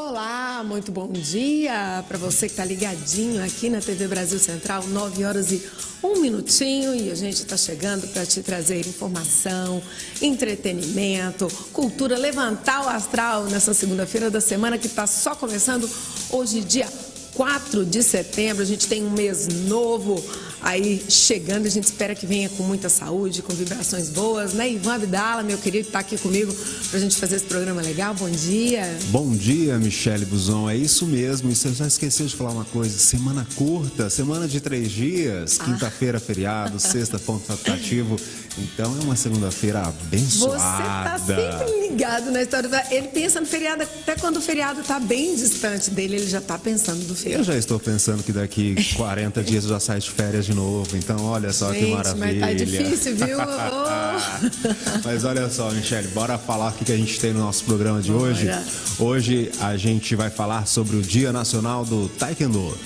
Olá, muito bom dia para você que está ligadinho aqui na TV Brasil Central, 9h01 e a gente está chegando para te trazer informação, entretenimento, cultura, levantar o astral nessa segunda-feira da semana que está só começando hoje, dia 4 de setembro. A gente tem um mês novo aí chegando, a gente espera que venha com muita saúde, com vibrações boas, né? Ivan Abdala, meu querido, está aqui comigo para a gente fazer esse programa legal. Bom dia. Bom dia, Michele Buzon, é isso mesmo. E você já esqueceu de falar uma coisa, semana curta, semana de 3 dias, quinta-feira feriado, sexta ponto facultativo, então é uma segunda-feira abençoada. Você está sempre ligado na história, ele pensa no feriado, até quando o feriado está bem distante dele, ele já está pensando do feriado. Eu já estou pensando que daqui 40 dias eu já saio de férias de novo, então olha só, gente, que maravilha. Mas tá difícil, viu? Mas olha só, Michele, bora falar o que a gente tem no nosso programa de hoje. Hoje a gente vai falar sobre o Dia Nacional do Taekwondo.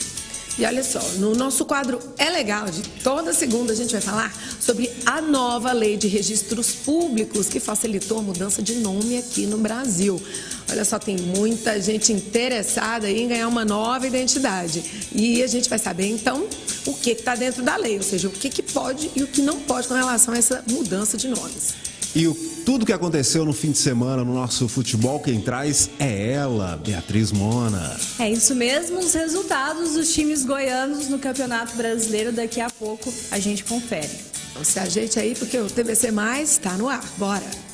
E olha só, no nosso quadro É Legal, de toda segunda a gente vai falar sobre a nova lei de registros públicos que facilitou a mudança de nome aqui no Brasil. Olha só, tem muita gente interessada em ganhar uma nova identidade. E a gente vai saber, então, o que está dentro da lei, ou seja, o que pode e o que não pode com relação a essa mudança de nomes. E tudo que aconteceu no fim de semana no nosso futebol, quem traz é ela, Beatriz Mona. É isso mesmo, os resultados dos times goianos no Campeonato Brasileiro, daqui a pouco a gente confere. Então se ajeite aí, porque o TVC Mais está no ar. Bora!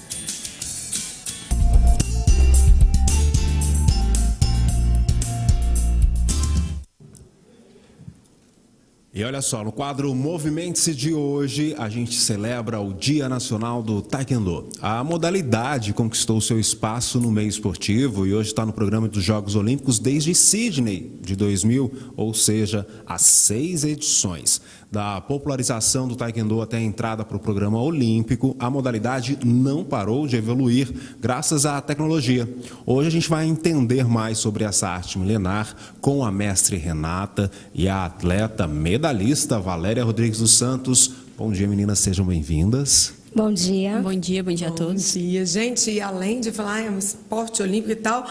E olha só, no quadro Movimente-se de hoje, a gente celebra o Dia Nacional do Taekwondo. A modalidade conquistou seu espaço no meio esportivo e hoje está no programa dos Jogos Olímpicos desde Sydney, de 2000, ou seja, há 6 edições. Da popularização do Taekwondo até a entrada para o programa olímpico, a modalidade não parou de evoluir graças à tecnologia. Hoje a gente vai entender mais sobre essa arte milenar com a mestre Renata e a atleta medalhista Valéria Rodrigues dos Santos. Bom dia, meninas, sejam bem-vindas. Bom dia. Bom dia a todos. Bom dia, gente. E além de falar, é um esporte olímpico e tal,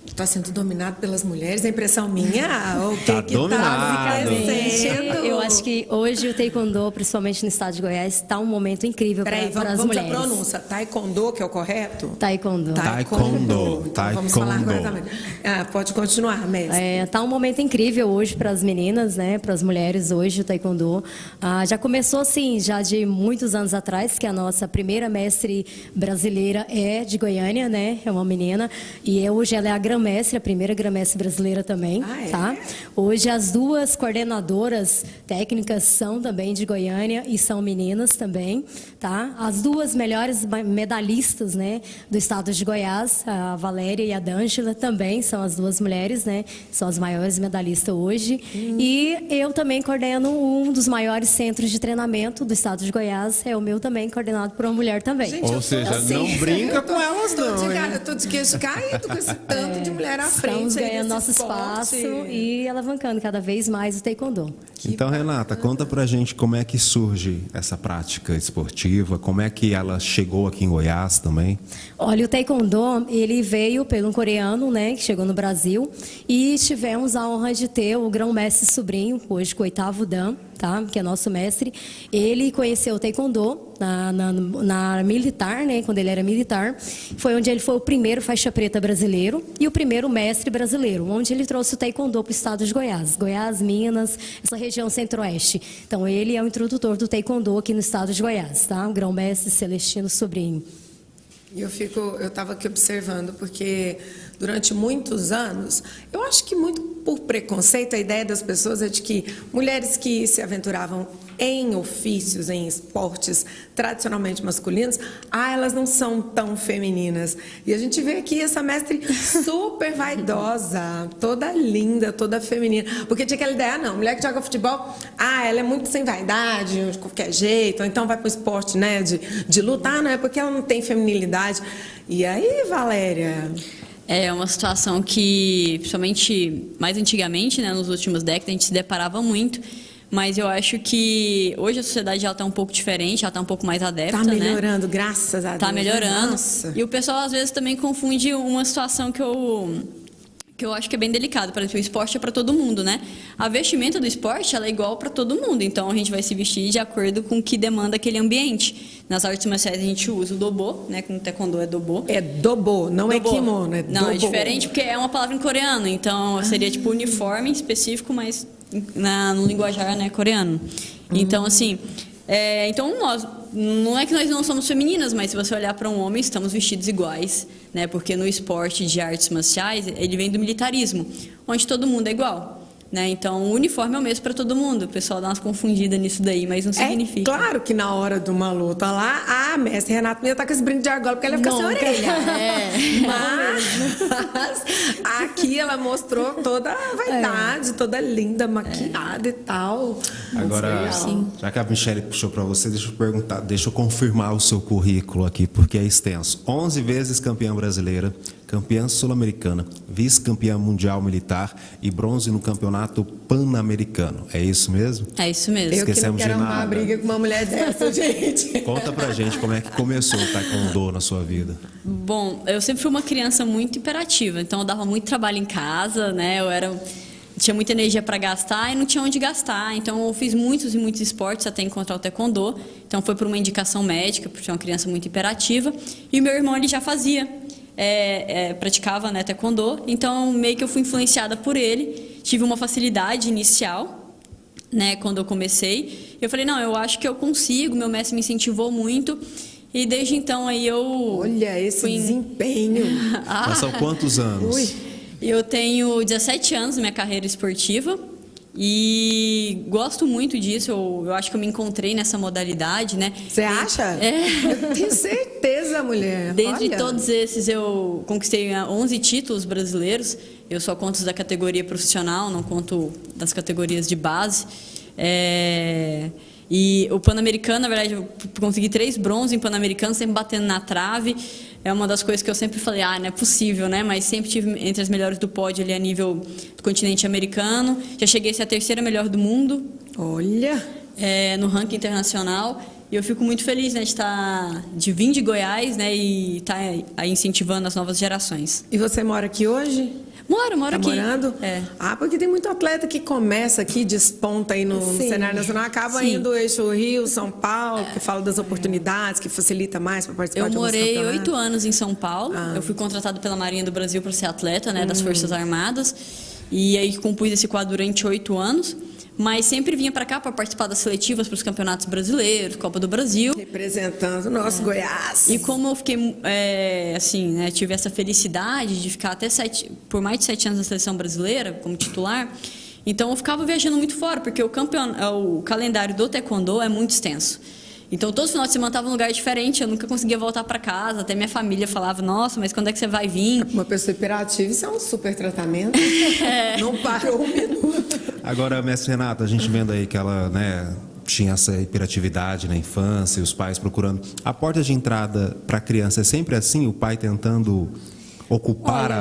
está sendo dominado pelas mulheres, a impressão minha, o que está acontecendo? Eu acho que hoje o Taekwondo, principalmente no estado de Goiás, está um momento incrível para as mulheres. Vamos à pronúncia. Taekwondo, que é o correto? Taekwondo. Então, vamos falar agora também. Pode continuar, mestre. Está um momento incrível hoje para as meninas, né? Para as mulheres hoje, o Taekwondo. Já começou assim, já de muitos anos atrás, que a nossa primeira mestre brasileira é de Goiânia, né? É uma menina. E hoje ela é a grã-mestre, a primeira grã-mestre brasileira também, tá? Hoje as 2 coordenadoras técnicas são também de Goiânia e são meninas também, tá? As 2 melhores medalhistas, né, do estado de Goiás, a Valéria e a D'Angela, também são as 2 mulheres, né? São as maiores medalhistas hoje. E eu também coordeno um dos maiores centros de treinamento do estado de Goiás, é o meu também, coordenado por uma mulher também. Gente, ou seja, assim, não brinca com elas não, hein? Eu tô de queixo caído com esse tanto de mulher à frente. Estamos ganhando nosso esporte. espaço e alavancando cada vez mais o Taekwondo. Então, Renata, conta pra gente como é que surge essa prática esportiva, como é que ela chegou aqui em Goiás também? Olha, o Taekwondo, ele veio pelo coreano, né, que chegou no Brasil, e tivemos a honra de ter o grão-mestre sobrinho, hoje com o 8º Dan, tá, que é nosso mestre. Ele conheceu o Taekwondo na militar, né, quando ele era militar. Foi onde ele foi o primeiro faixa preta brasileiro e o primeiro mestre brasileiro, onde ele trouxe o Taekwondo para o estado de Goiás. Goiás, Minas, essa região centro-oeste. Então, ele é o introdutor do Taekwondo aqui no estado de Goiás, tá? O grão-mestre Celestino Sobrinho. E eu estava aqui observando, porque durante muitos anos, eu acho que muito por preconceito, a ideia das pessoas é de que mulheres que se aventuravam em ofícios, em esportes tradicionalmente masculinos, elas não são tão femininas. E a gente vê aqui essa mestre super vaidosa, toda linda, toda feminina. Porque tinha aquela ideia, não, mulher que joga futebol, ela é muito sem vaidade, de qualquer jeito, ou então vai para o esporte, né, de lutar, não é porque ela não tem feminilidade. E aí, Valéria? É uma situação que, principalmente mais antigamente, né, nos últimos décadas, a gente se deparava muito. Mas eu acho que hoje a sociedade já está um pouco diferente, já está um pouco mais adepta, né? Está melhorando, graças a Deus. Está melhorando. Nossa. E o pessoal, às vezes, também confunde uma situação que eu que eu acho que é bem delicado. Por exemplo, o esporte é para todo mundo, né? A vestimenta do esporte, ela é igual para todo mundo. Então, a gente vai se vestir de acordo com o que demanda aquele ambiente. Nas artes marciais, a gente usa o dobo, né? Com o taekwondo é dobo. É dobo, não é kimono, é Não, dobo. é diferente porque é uma palavra em coreano. Então, seria tipo uniforme específico, mas no linguajar, né, coreano. Então, assim... então, não é que nós não somos femininas, mas se você olhar para um homem, estamos vestidos iguais, né? Porque no esporte de artes marciais, ele vem do militarismo, onde todo mundo é igual, né? Então, o uniforme é o mesmo para todo mundo. O pessoal dá umas confundidas nisso daí, mas não significa. Claro que na hora de uma luta lá, a mestre Renata não ia estar com esse brinco de argola, porque ela ia ficar sem orelha. Mas aqui ela mostrou toda a vaidade, toda linda, maquiada e tal. Agora, já que a Michele puxou para você, deixa eu perguntar, deixa eu confirmar o seu currículo aqui, porque é extenso. 11 vezes campeã brasileira, campeã sul-americana, vice-campeã mundial militar e bronze no campeonato pan-americano. É isso mesmo? É isso mesmo. Eu que não Esquecemos de quero arrumar nada. briga com uma mulher dessa, gente. Conta pra gente como é que começou o taekwondo na sua vida. Bom, eu sempre fui uma criança muito imperativa, então eu dava muito trabalho em casa, né? Tinha muita energia para gastar e não tinha onde gastar. Então, eu fiz muitos e muitos esportes até encontrar o taekwondo. Então, foi por uma indicação médica, porque eu era uma criança muito imperativa. E o meu irmão, ele já fazia, praticava, né, taekwondo. Então, meio que eu fui influenciada por ele. Tive uma facilidade inicial, né, quando eu comecei. Eu falei, não, eu acho que eu consigo. Meu mestre me incentivou muito. E desde então, aí eu... Olha esse desempenho. Passou quantos anos? Ui. Eu tenho 17 anos na minha carreira esportiva e gosto muito disso. Eu acho que eu me encontrei nessa modalidade, né? Você acha? Eu tenho certeza, mulher. Dentre Olha. todos esses, eu conquistei 11 títulos brasileiros. Eu só conto os da categoria profissional, não conto das categorias de base. E o Pan-Americano, na verdade, eu consegui 3 bronzes em Pan-Americano, sempre batendo na trave. É uma das coisas que eu sempre falei, não é possível, né? Mas sempre tive entre as melhores do pódio ali a nível do continente americano. Já cheguei a ser a 3ª melhor do mundo. Olha! No ranking internacional. E eu fico muito feliz, né, de vir de Goiás, né, e estar aí incentivando as novas gerações. E você mora aqui hoje? Moro Tá aqui. morando? Porque tem muito atleta que começa aqui, desponta aí no cenário nacional, acaba indo eixo Rio, São Paulo, que fala das oportunidades, que facilita mais para participar de alguns campeonatos. Eu morei 8 campeonatos. anos em São Paulo. Eu fui contratado pela Marinha do Brasil para ser atleta, né, das Forças Armadas. E aí compus esse quadro durante 8 anos. Mas sempre vinha para cá para participar das seletivas para os campeonatos brasileiros, Copa do Brasil. Representando o nosso Goiás. E como eu fiquei, assim, né, tive essa felicidade de ficar até por mais de 7 anos na seleção brasileira como titular, então eu ficava viajando muito fora, porque o calendário do taekwondo é muito extenso. Então, todos os finais de semana estava em um lugar diferente, eu nunca conseguia voltar para casa, até minha família falava, nossa, mas quando é que você vai vir? Uma pessoa hiperativa, isso é um super tratamento. Não parou um minuto. Agora, mestre Renata, a gente vendo aí que ela, né, tinha essa hiperatividade na infância, e os pais procurando. A porta de entrada para a criança é sempre assim, o pai tentando ocupar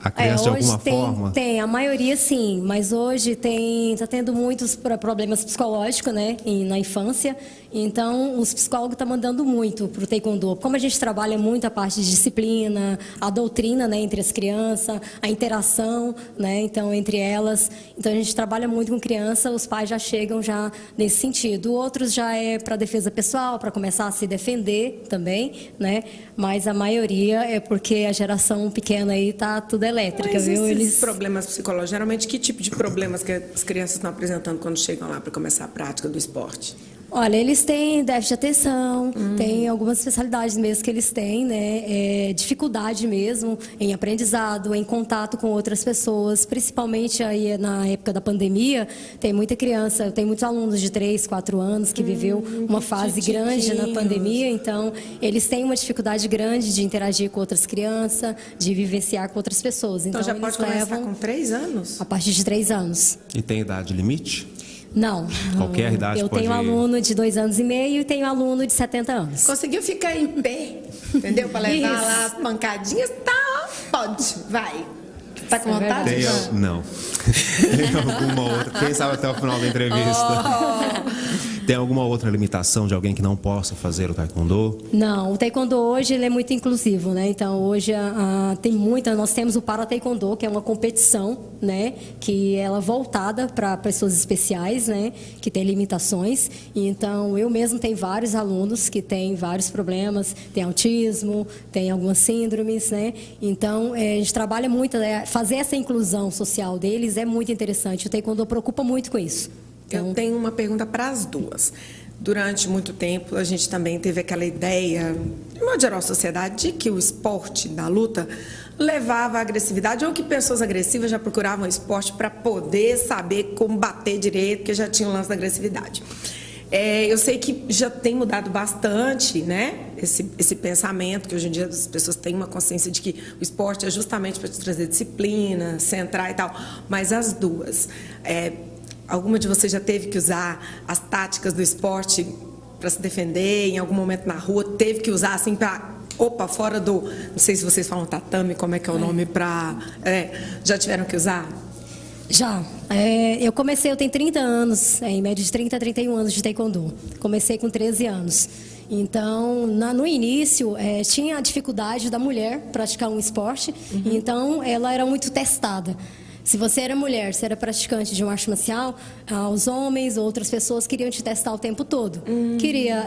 a criança de alguma forma? Tem, a maioria sim, mas hoje está tendo muitos problemas psicológicos, né, na infância. Então, os psicólogos estão mandando muito para o taekwondo. Como a gente trabalha muito a parte de disciplina, a doutrina, né, entre as crianças, a interação, né, então, entre elas. Então, a gente trabalha muito com criança, os pais já chegam já nesse sentido. Outros já é para defesa pessoal, para começar a se defender também, né, mas a maioria é porque a geração pequena aí está tudo elétrica, mas viu? Esses problemas psicológicos, geralmente, que tipo de problemas que as crianças estão apresentando quando chegam lá para começar a prática do esporte? Olha, eles têm déficit de atenção, tem algumas especialidades mesmo que eles têm, né? Dificuldade mesmo em aprendizado, em contato com outras pessoas, principalmente aí na época da pandemia, tem muita criança, tem muitos alunos de 3, 4 anos que viveu uma fase grande na pandemia, então eles têm uma dificuldade grande de interagir com outras crianças, de vivenciar com outras pessoas. Então já pode começar com 3 anos? A partir de 3 anos. E tem idade limite? Não. Qualquer idade eu pode tenho aluno de 2 anos e meio e tenho aluno de 70 anos. Conseguiu ficar em pé, entendeu? Para levar lá as pancadinhas, tá, pode, vai. Tá com vontade? Não. Tem alguma outra? Quem sabe até o final da entrevista. Tem alguma outra limitação de alguém que não possa fazer o taekwondo? Não, o taekwondo hoje ele é muito inclusivo, né? Então hoje nós temos o para taekwondo, que é uma competição, né? Que ela é voltada para pessoas especiais, né? Que tem limitações. Então eu mesmo tenho vários alunos que têm vários problemas, tem autismo, tem algumas síndromes, né? Então a gente trabalha muito, fazer essa inclusão social deles é muito interessante. O taekwondo preocupa muito com isso. Eu tenho uma pergunta para as duas. Durante muito tempo, a gente também teve aquela ideia, de modo geral, a sociedade, de que o esporte da luta levava à agressividade, ou que pessoas agressivas já procuravam o esporte para poder saber como bater direito, porque já tinha o lance da agressividade. Eu sei que já tem mudado bastante, né, esse pensamento, que hoje em dia as pessoas têm uma consciência de que o esporte é justamente para te trazer disciplina, centrar e tal, mas as duas... Alguma de vocês já teve que usar as táticas do esporte para se defender, em algum momento na rua, teve que usar assim para... fora do... Não sei se vocês falam tatame, como é que é o nome para... já tiveram que usar? Já. Eu tenho 30 anos, em média de 30 a 31 anos de taekwondo. Comecei com 13 anos. Então, no início, tinha a dificuldade da mulher praticar um esporte, então ela era muito testada. Se você era mulher, se era praticante de uma arte marcial, os homens, outras pessoas queriam te testar o tempo todo. Queria,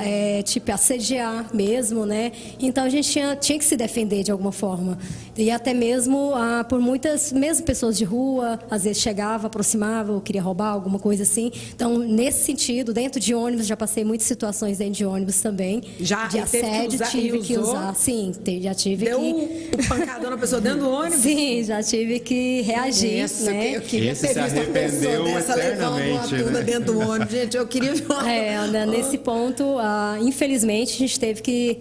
assediar mesmo, né? Então, a gente tinha que se defender de alguma forma. E até mesmo por muitas, mesmo pessoas de rua, às vezes chegava, aproximava, ou queria roubar, alguma coisa assim. Então, nesse sentido, dentro de ônibus, já passei muitas situações dentro de ônibus também. Já? De assédio, tive que usar. Sim, já tive que... Deu um pancadão na pessoa dentro do ônibus? Sim, já tive que reagir. Né? Eu queria ter visto uma pessoa dessa levando uma tunda dentro do ônibus. Gente, eu queria ver uma... Nesse ponto, infelizmente,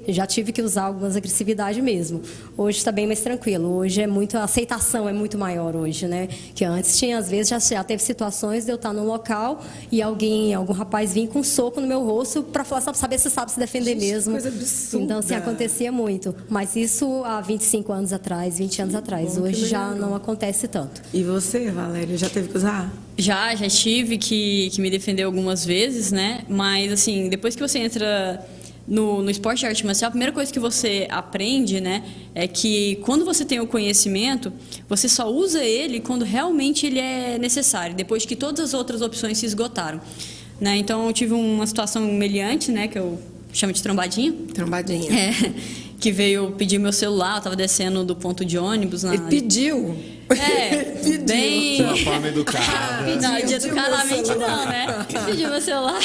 já tive que usar algumas agressividades mesmo. Hoje está bem mais tranquilo. Hoje a aceitação é muito maior hoje, né? Que antes tinha, às vezes, já teve situações de eu estar num local e algum rapaz vir com um soco no meu rosto para falar, saber se sabe se defender mesmo. Coisa absurda. Então, assim, acontecia muito. Mas isso há 25 anos atrás, 20 anos atrás. Hoje já não acontece tanto. E você, Valéria, já teve que usar? Já tive que me defender algumas vezes, né? Mas, assim, depois que você entra no esporte de arte marcial, a primeira coisa que você aprende, né, é que quando você tem o conhecimento, você só usa ele quando realmente ele é necessário, depois que todas as outras opções se esgotaram, né? Então, eu tive uma situação humilhante, né, que eu chamo de trombadinha. Trombadinha. Que veio pedir meu celular, eu estava descendo do ponto de ônibus. Ele pediu? Pediu. De uma forma educada. Não, educadamente não, né? Pediu meu celular.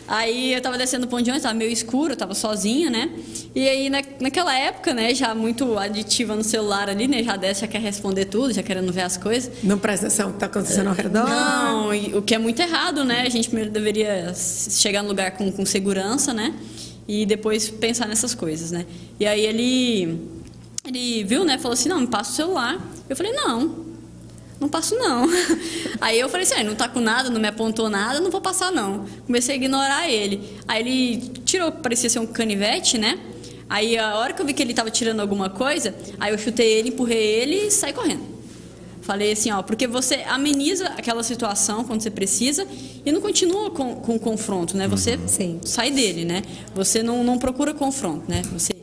Aí eu estava descendo do ponto de ônibus, estava meio escuro, eu estava sozinha, né? E aí naquela época, né, já muito aditiva no celular ali, né? Já desce, já quer responder tudo, já querendo ver as coisas. Não presta atenção no que está acontecendo ao redor? Não, o que é muito errado, né? A gente primeiro deveria chegar no lugar com segurança, né? E depois pensar nessas coisas, né? E aí ele viu, né? Falou assim, não, me passa o celular. Eu falei, não passo não. Aí eu falei assim, não tá com nada, não me apontou nada, não vou passar não. Comecei a ignorar ele. Aí ele tirou, parecia ser um canivete, né? Aí a hora que eu vi que ele tava tirando alguma coisa, aí eu chutei ele, empurrei ele e saí correndo. Falei assim, porque você ameniza aquela situação quando você precisa e não continua com o confronto, né? Você sai dele, né? Você não procura confronto, né? Você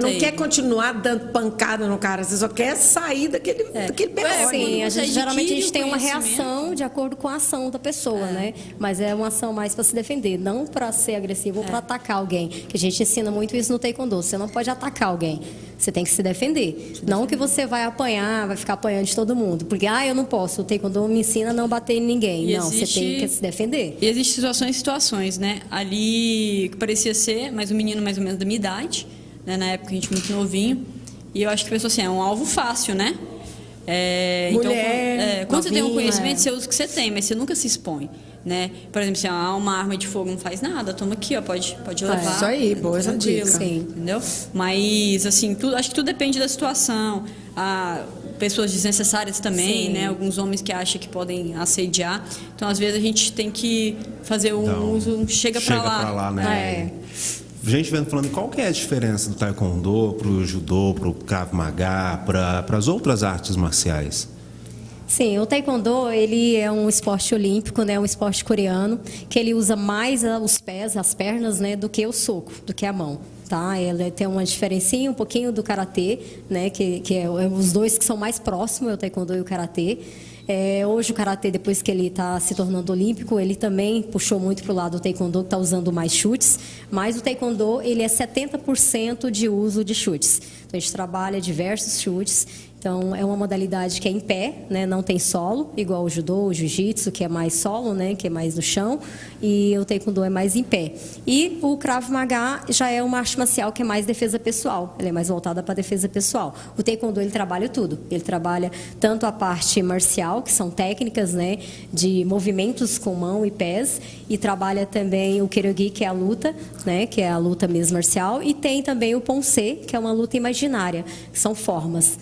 não quer continuar dando pancada no cara, você só quer sair daquele berro. Sim, geralmente a gente tem uma reação de acordo com a ação da pessoa, né? Mas é uma ação mais para se defender, não para ser agressivo ou para atacar alguém. Que a gente ensina muito isso no taekwondo. Você não pode atacar alguém. Você tem que se defender. Não que você vai apanhar, vai ficar apanhando de todo mundo. Porque, eu não posso. O taekwondo me ensina a não bater em ninguém. Não, você tem que se defender. E existem situações, né? Ali parecia ser um menino mais ou menos da minha idade, né? Na época a gente muito novinho. E eu acho que pensou assim, é um alvo fácil, né? Mulher, então, quando você tem um conhecimento, você usa o que você tem, mas você nunca se expõe, né? Por exemplo, se uma arma de fogo não faz nada, toma aqui, pode levar. Isso aí, boa essa dica. Sim. Entendeu? Mas, assim, acho que tudo depende da situação. Pessoas desnecessárias também, né? Alguns homens que acham que podem assediar. Então, às vezes, a gente tem que fazer uso, chega pra lá, né? Gente, falando, qual que é a diferença do taekwondo pro judô, pro krav maga, para as outras artes marciais? Sim, o taekwondo, ele é um esporte olímpico, né, um esporte coreano, que ele usa mais os pés, as pernas, né, do que o soco, do que a mão. Tá? Ele tem uma diferencinha um pouquinho do karatê, né, que é os dois que são mais próximos, o taekwondo e o karatê. Hoje o karatê, depois que ele está se tornando olímpico, ele também puxou muito para o lado do taekwondo, que está usando mais chutes, mas o taekwondo ele é 70% de uso de chutes. Então a gente trabalha diversos chutes. Então, é uma modalidade que é em pé, né? Não tem solo, igual o judô, o jiu-jitsu, que é mais solo, né? Que é mais no chão, e o taekwondo é mais em pé. E o Krav Maga já é uma arte marcial que é mais defesa pessoal, ele é mais voltada para defesa pessoal. O taekwondo, ele trabalha tudo, ele trabalha tanto a parte marcial, que são técnicas, né? De movimentos com mão e pés, e trabalha também o kyogi, que é a luta, né? Que é a luta mesmo marcial, e tem também o poncê, que é uma luta imaginária, que são formas.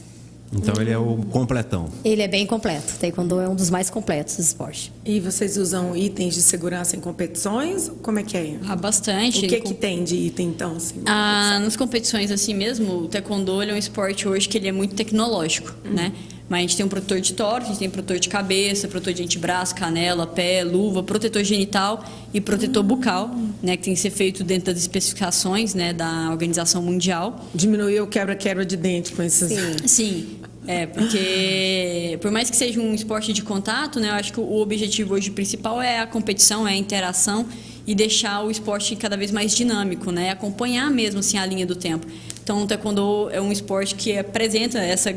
Então ele é o completão. Ele é bem completo. O taekwondo é um dos mais completos do esporte. E vocês usam itens de segurança em competições? Como é que é? Bastante. O que tem de item, então? Assim, nas competições assim mesmo, o taekwondo ele é um esporte hoje que ele é muito tecnológico, né? Mas a gente tem um protetor de tórax, a gente tem protetor de cabeça, protetor de antebraço, canela, pé, luva, protetor genital e protetor bucal, né? Que tem que ser feito dentro das especificações, né? Da Organização Mundial. Diminuiu o quebra-quebra de dente com esses... Sim. Porque por mais que seja um esporte de contato, né? Eu acho que o objetivo hoje principal é a competição, é a interação e deixar o esporte cada vez mais dinâmico, né? Acompanhar mesmo assim a linha do tempo. Então o taekwondo é um esporte que apresenta essa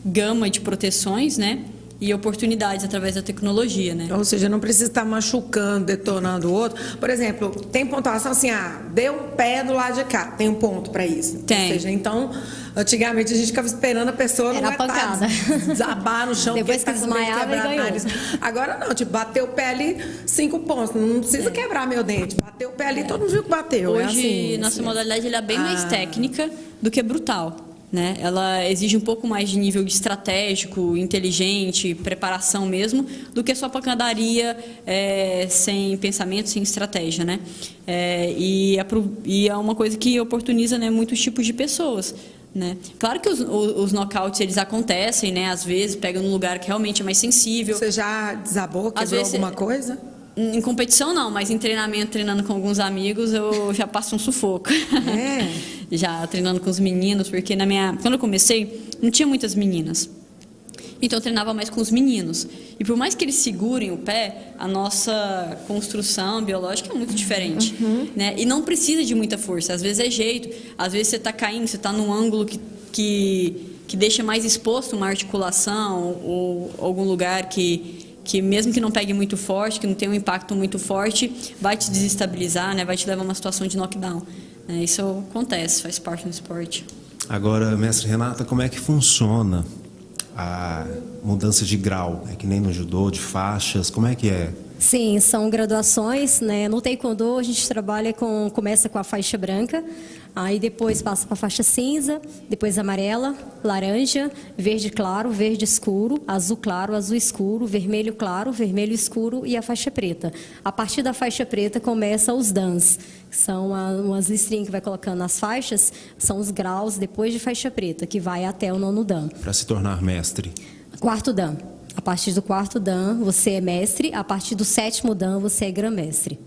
gama de proteções, né? E oportunidades através da tecnologia, né? Ou seja, não precisa estar machucando, detonando o outro. Por exemplo, tem pontuação assim, deu um pé do lado de cá, tem um ponto para isso. Tem. Ou seja, então, antigamente a gente ficava esperando a pessoa não pancada. Desabar no chão. Depois que desmaiava e ganhou. Agora não, tipo, bateu o pé ali, 5 pontos. Não precisa quebrar meu dente. Bateu o pé ali, todo mundo viu que bateu. Hoje, nossa modalidade ela é bem mais técnica do que brutal. Né? Ela exige um pouco mais de nível de estratégico, inteligente, preparação mesmo, do que só pancadaria sem pensamento, sem estratégia, né? E é uma coisa que oportuniza, né, muitos tipos de pessoas. Né? Claro que os knockouts eles acontecem, né? Às vezes pega num lugar que realmente é mais sensível. Você já desabou, quebrou alguma coisa? Em competição não, mas em treinamento, treinando com alguns amigos, eu já passo um sufoco. Já treinando com os meninos, porque quando eu comecei, não tinha muitas meninas. Então eu treinava mais com os meninos. E por mais que eles segurem o pé, a nossa construção biológica é muito diferente. Né? E não precisa de muita força, às vezes é jeito, às vezes você está caindo, você está num ângulo que deixa mais exposto uma articulação ou algum lugar que mesmo que não pegue muito forte, que não tenha um impacto muito forte, vai te desestabilizar, né? Vai te levar a uma situação de knockdown. Isso acontece, faz parte do esporte. Agora, mestre Renata, como é que funciona a mudança de grau? É que nem no judô, de faixas, como é que é? Sim, são graduações, né? No taekwondo a gente começa com a faixa branca, aí depois passa para a faixa cinza, depois amarela, laranja, verde claro, verde escuro, azul claro, azul escuro, vermelho claro, vermelho escuro e a faixa preta. A partir da faixa preta começa os dans, que são umas listrinhas que vai colocando nas faixas, são os graus depois de faixa preta, que vai até o 9º dan. Para se tornar mestre? 4º dan. A partir do 4º dan, você é mestre. A partir do 7º dan, você é grã-mestre.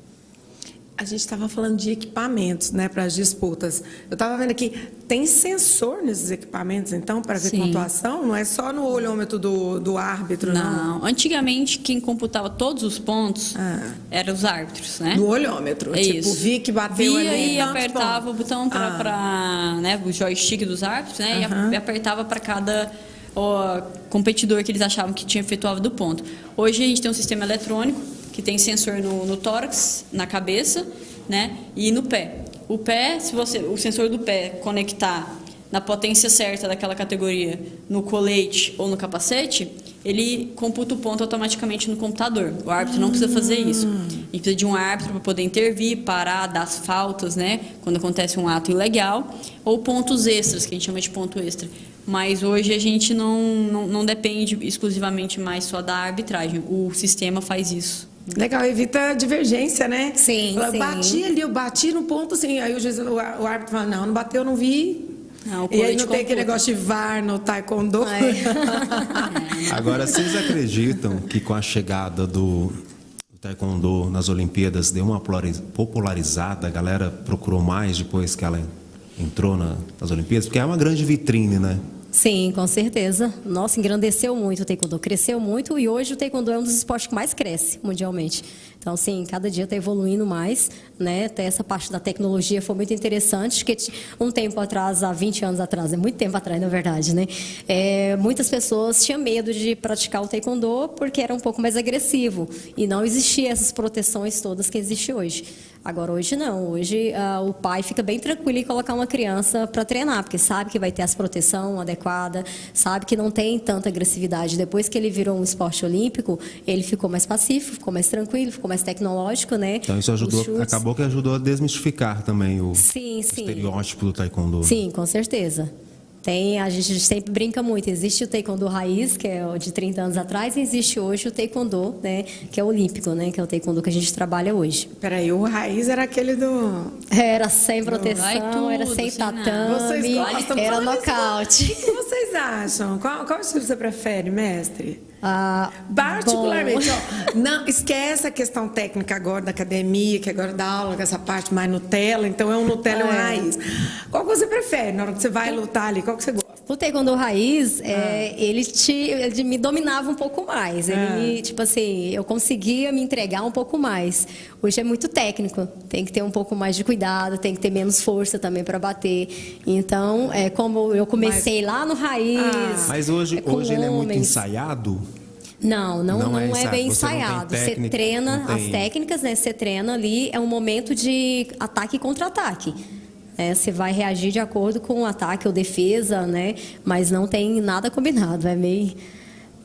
A gente estava falando de equipamentos, né, para as disputas. Eu estava vendo aqui, tem sensor nesses equipamentos, então, para ver pontuação? Não é só no olhômetro do árbitro, não? Não. Antigamente, quem computava todos os pontos eram os árbitros, né? No olhômetro. Tipo, vi que bateu ali. E apertava o botão para né, o joystick dos árbitros, né? E apertava para cada competidor que eles achavam que tinha efetuado do ponto. Hoje a gente tem um sistema eletrônico que tem sensor no tórax, na cabeça, né, e no pé. O pé, se o sensor do pé conectar na potência certa daquela categoria, no colete ou no capacete, ele computa o ponto automaticamente no computador. O árbitro não precisa fazer isso. Ele precisa de um árbitro para poder intervir, parar, dar as faltas, né, quando acontece um ato ilegal, ou pontos extras, que a gente chama de ponto extra. Mas hoje a gente não depende exclusivamente mais só da arbitragem. O sistema faz isso. Legal, evita divergência, né? Sim, eu bati no ponto, assim, aí o árbitro fala, não bateu, não vi. Não, o E aí colete não tem aquele computa. negócio de VAR no taekwondo. Agora, vocês acreditam que com a chegada do taekwondo nas Olimpíadas deu uma popularizada, a galera procurou mais depois que ela entrou nas Olimpíadas? Porque é uma grande vitrine, né? Sim, com certeza. Nossa, engrandeceu muito o taekwondo, cresceu muito e hoje o taekwondo é um dos esportes que mais cresce mundialmente. Então, sim, cada dia está evoluindo mais, né? Até essa parte da tecnologia foi muito interessante, porque um tempo atrás, há 20 anos atrás, é muito tempo atrás, na verdade, né? Muitas pessoas tinham medo de praticar o taekwondo porque era um pouco mais agressivo e não existia essas proteções todas que existem hoje. Agora, hoje não. Hoje, o pai fica bem tranquilo em colocar uma criança para treinar, porque sabe que vai ter as proteção adequada, sabe que não tem tanta agressividade. Depois que ele virou um esporte olímpico, ele ficou mais pacífico, ficou mais tranquilo, ficou mais tecnológico, né? Então isso ajudou, acabou que ajudou a desmistificar também o estereótipo do taekwondo. Sim, com certeza. A gente sempre brinca muito. Existe o taekwondo raiz, que é o de 30 anos atrás, e existe hoje o taekwondo, né, que é olímpico, né, que é o taekwondo que a gente trabalha hoje. Peraí, o raiz era aquele do... Era sem proteção, Vai tudo, era sem sem tatame, Vocês gostam? era Fala nocaute. O que vocês acham? Qual estilo você prefere, mestre? Ah, Particularmente, ó, não esquece a questão técnica agora da academia, que agora dá aula com essa parte mais Nutella, então é um Nutella e um raiz. Qual que você prefere na hora que você vai lutar ali? Qual que você gosta? O taekwondo raiz, ele me dominava um pouco mais. Tipo assim, eu conseguia me entregar um pouco mais. Hoje é muito técnico, tem que ter um pouco mais de cuidado, tem que ter menos força também para bater. Então, como eu comecei lá no raiz. Mas hoje ele é muito ensaiado? Não é bem ensaiado. Você treina as técnicas, né? Você treina ali, é um momento de ataque e contra-ataque. Você vai reagir de acordo com o ataque ou defesa, né? Mas não tem nada combinado,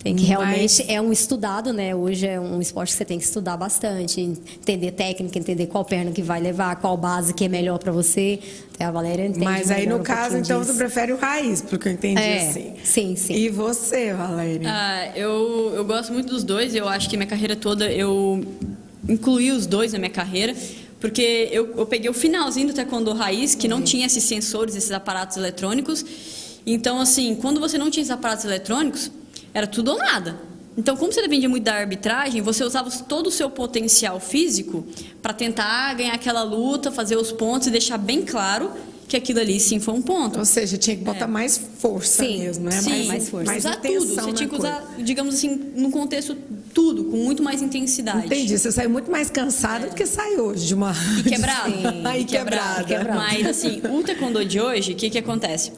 tem que realmente é um estudado, né? Hoje é um esporte que você tem que estudar bastante, entender técnica, entender qual perna que vai levar, qual base que é melhor para você. Até a Valéria entende. Mas aí no caso, então, disso. você prefere o raiz, porque eu entendi assim. Sim. E você, Valéria? Eu gosto muito dos dois. Eu acho que minha carreira toda eu incluí os dois na minha carreira. Porque eu peguei o finalzinho do taekwondo raiz, que não tinha esses sensores, esses aparatos eletrônicos. Então, assim, quando você não tinha esses aparatos eletrônicos, era tudo ou nada. Então, como você dependia muito da arbitragem, você usava todo o seu potencial físico para tentar ganhar aquela luta, fazer os pontos e deixar bem claro que aquilo ali sim foi um ponto. Ou seja, tinha que botar mais força mesmo, né? Sim, mais força. Mais usar tudo. Você tinha que usar, digamos assim, no contexto tudo, com muito mais intensidade. Entendi. Você saiu muito mais cansada do que sai hoje de uma... E quebrada. E quebrada. Mas, assim, o taekwondo de hoje, o que acontece?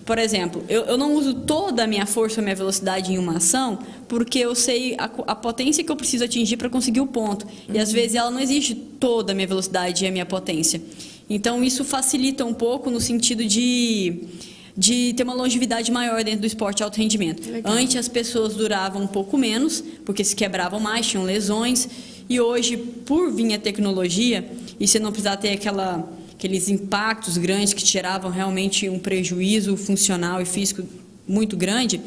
Por exemplo, eu não uso toda a minha força, a minha velocidade em uma ação, porque eu sei a potência que eu preciso atingir para conseguir o ponto. E às vezes ela não exige toda a minha velocidade e a minha potência. Então isso facilita um pouco no sentido de ter uma longevidade maior dentro do esporte de alto rendimento. Legal. Antes as pessoas duravam um pouco menos, porque se quebravam mais, tinham lesões. E hoje, por vir a tecnologia, e você não precisar ter aqueles impactos grandes que geravam realmente um prejuízo funcional e físico muito grande,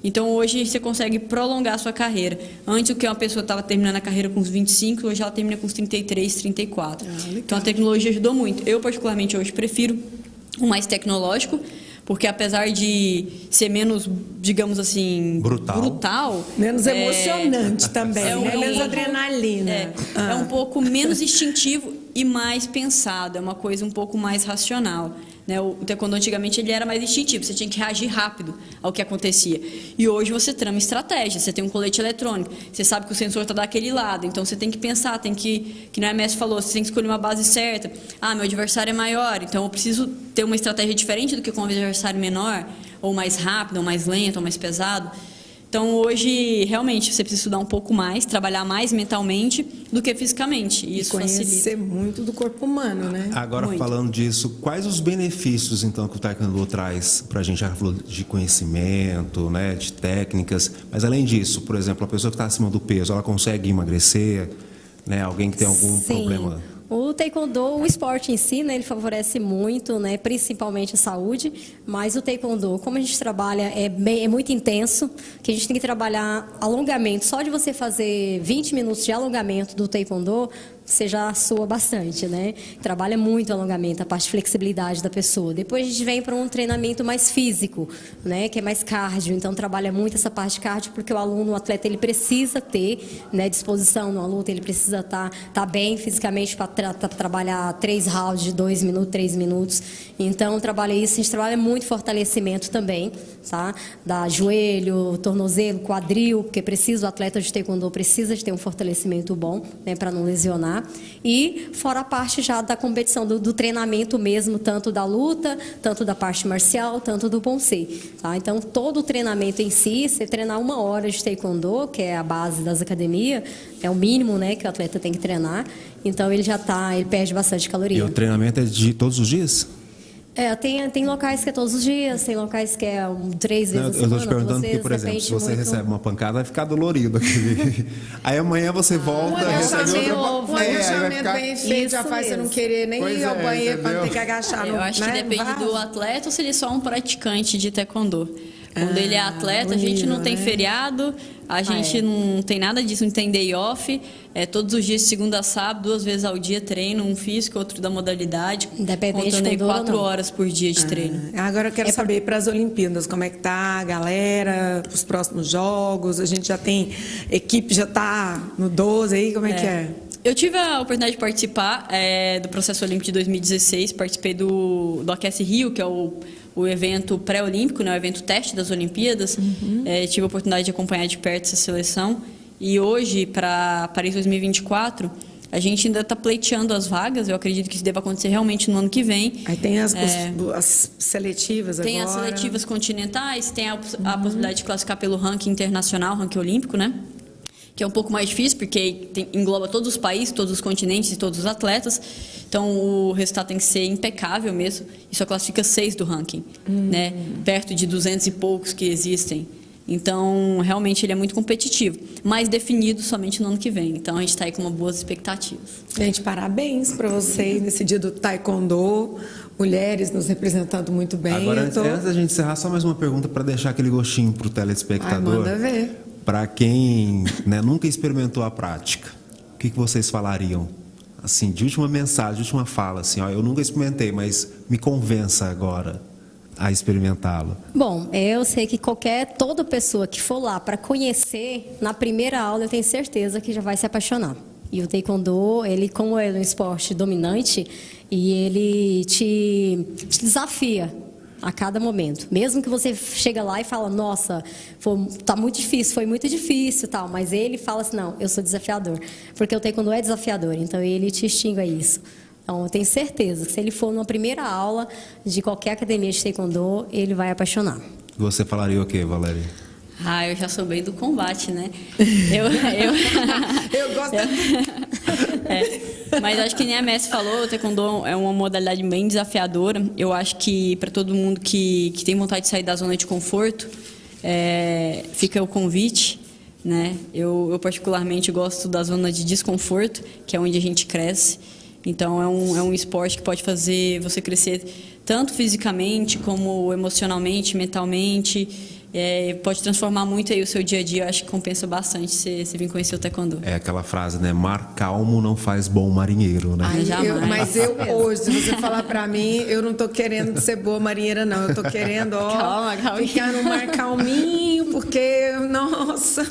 então hoje você consegue prolongar a sua carreira. Antes, o que uma pessoa estava terminando a carreira com uns 25, hoje ela termina com uns 33, 34. Então a tecnologia ajudou muito. Eu, particularmente, hoje prefiro o mais tecnológico, porque apesar de ser menos, digamos assim, brutal menos emocionante também, né? Menos adrenalina. É um pouco menos instintivo e mais pensado, é uma coisa um pouco mais racional. Né? O taekwondo antigamente ele era mais instintivo, você tinha que reagir rápido ao que acontecia. E hoje você trama estratégia, você tem um colete eletrônico, você sabe que o sensor está daquele lado, então você tem que pensar, que nem a mestre falou, você tem que escolher uma base certa. Meu adversário é maior, então eu preciso ter uma estratégia diferente do que com um adversário menor, ou mais rápido, ou mais lento, ou mais pesado. Então, hoje, realmente, você precisa estudar um pouco mais, trabalhar mais mentalmente do que fisicamente. E isso conhecer facilita muito do corpo humano, né? Agora, muito. Falando disso, quais os benefícios, então, que o taekwondo traz para a gente? Já falou de conhecimento, né, de técnicas, mas além disso, por exemplo, a pessoa que está acima do peso, ela consegue emagrecer, né? Alguém que tem algum problema... O taekwondo, o esporte em si, né, ele favorece muito, né, principalmente a saúde, mas o taekwondo, como a gente trabalha, é muito intenso, que a gente tem que trabalhar alongamento. Só de você fazer 20 minutos de alongamento do taekwondo, você já sua bastante, né? Trabalha muito o alongamento, a parte de flexibilidade da pessoa. Depois a gente vem para um treinamento mais físico, né? Que é mais cardio. Então trabalha muito essa parte de cardio porque o aluno, o atleta, ele precisa ter, né, disposição no luta, ele precisa tá bem fisicamente para trabalhar 3 rounds de 2 minutos, 3 minutos. Então trabalha isso, a gente trabalha muito fortalecimento também, tá? Da joelho, tornozelo, quadril, porque o atleta de taekwondo precisa de ter um fortalecimento bom, né, para não lesionar. E fora a parte já da competição, do treinamento mesmo, tanto da luta, tanto da parte marcial, tanto do Poncei. Tá? Então, todo o treinamento em si, você treinar 1 hora de taekwondo, que é a base das academias, é o mínimo, né, que o atleta tem que treinar. Então, ele perde bastante caloria. E o treinamento é de todos os dias? Tem locais que é todos os dias, tem locais que é 3 vezes a semana. Eu estou te perguntando porque, por exemplo, se você recebe uma pancada, vai ficar dolorido aqui. Aí amanhã você volta, recebe outra um agachamento bem feito já faz você não querer nem ir ao banheiro para não ter que agachar. Eu acho que depende do atleta ou se ele é só um praticante de taekwondo. Quando ele é atleta, a gente não tem feriado, a gente não tem nada disso, não tem day off. Todos os dias, de segunda a sábado, 2 vezes ao dia, treino, um físico, outro da modalidade. Independente contando aí de 4 horas por dia de treino. Agora eu quero saber para as Olimpíadas, como é que tá a galera, os próximos jogos? A gente já tem equipe, já tá no 12 aí, como é que é? Eu tive a oportunidade de participar do Processo Olímpico de 2016, participei do Aquece Rio, que é o evento pré-olímpico, né, o evento teste das Olimpíadas. Tive a oportunidade de acompanhar de perto essa seleção. E hoje, para Paris 2024, a gente ainda está pleiteando as vagas. Eu acredito que isso deva acontecer realmente no ano que vem. Aí tem as seletivas agora. Tem as seletivas continentais, tem a possibilidade de classificar pelo ranking internacional, ranking olímpico, né? Que é um pouco mais difícil, porque engloba todos os países, todos os continentes e todos os atletas. Então, o resultado tem que ser impecável mesmo. E só classifica 6 do ranking, né? Perto de 200 e poucos que existem. Então, realmente, ele é muito competitivo. Mas definido somente no ano que vem. Então, a gente está aí com boas expectativas. Gente, parabéns para vocês nesse dia do taekwondo. Mulheres nos representando muito bem. Agora, antes da gente encerrar, só mais uma pergunta para deixar aquele gostinho para o telespectador. Manda ver. Para quem, né, nunca experimentou a prática, o que vocês falariam? Assim, de última mensagem, de última fala, assim, ó, eu nunca experimentei, mas me convença agora a experimentá-lo. Bom, eu sei que toda pessoa que for lá para conhecer, na primeira aula, eu tenho certeza que já vai se apaixonar. E o taekwondo, como ele é um esporte dominante, e ele te desafia a cada momento. Mesmo que você chega lá e fala, nossa, tá muito difícil, foi muito difícil, tal, mas ele fala assim, não, eu sou desafiador, porque o taekwondo é desafiador, então ele te extingue a isso. Então, eu tenho certeza que se ele for numa primeira aula de qualquer academia de taekwondo, ele vai apaixonar. Você falaria o quê, Valéria? Eu já sou bem do combate, né? Eu gosto. Mas acho que nem a Messi falou, o taekwondo é uma modalidade bem desafiadora. Eu acho que para todo mundo que tem vontade de sair da zona de conforto, fica o convite, né? Eu particularmente gosto da zona de desconforto, que é onde a gente cresce. Então é um esporte que pode fazer você crescer tanto fisicamente como emocionalmente, mentalmente. Pode transformar muito aí o seu dia a dia. Eu acho que compensa bastante você vir conhecer o taekwondo. É aquela frase, né? Mar calmo não faz bom marinheiro, né? Mas hoje, se você falar pra mim, eu não tô querendo ser boa marinheira, não. Eu tô querendo, calma. Ficar no mar calminho, porque, nossa,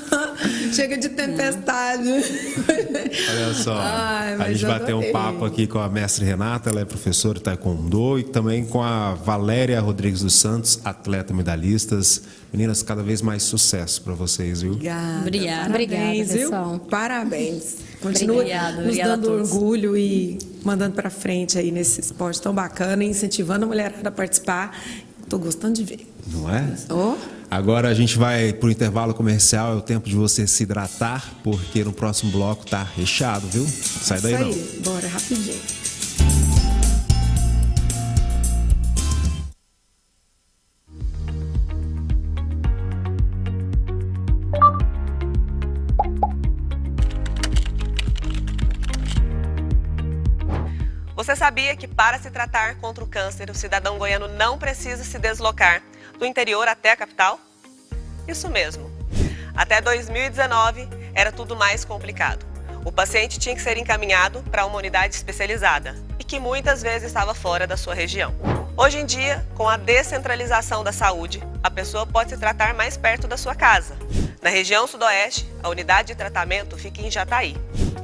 chega de tempestade. Olha só, a gente vai ter um papo aqui com a mestre Renata, ela é professora de taekwondo, e também com a Valéria Rodrigues dos Santos, atleta medalhistas. Meninas, cada vez mais sucesso para vocês, viu? Obrigada. Parabéns, viu? Pessoal. Parabéns. Continue nos dando orgulho e mandando para frente aí nesse esporte tão bacana e incentivando a mulherada a participar. Estou gostando de ver. Não é? Oh. Agora a gente vai para o intervalo comercial, é o tempo de você se hidratar, porque no próximo bloco tá recheado, viu? Sai daí não. Bora, rapidinho. Você sabia que para se tratar contra o câncer, o cidadão goiano não precisa se deslocar do interior até a capital? Isso mesmo. Até 2019 era tudo mais complicado. O paciente tinha que ser encaminhado para uma unidade especializada e que muitas vezes estava fora da sua região. Hoje em dia, com a descentralização da saúde, a pessoa pode se tratar mais perto da sua casa. Na região sudoeste, a unidade de tratamento fica em Jataí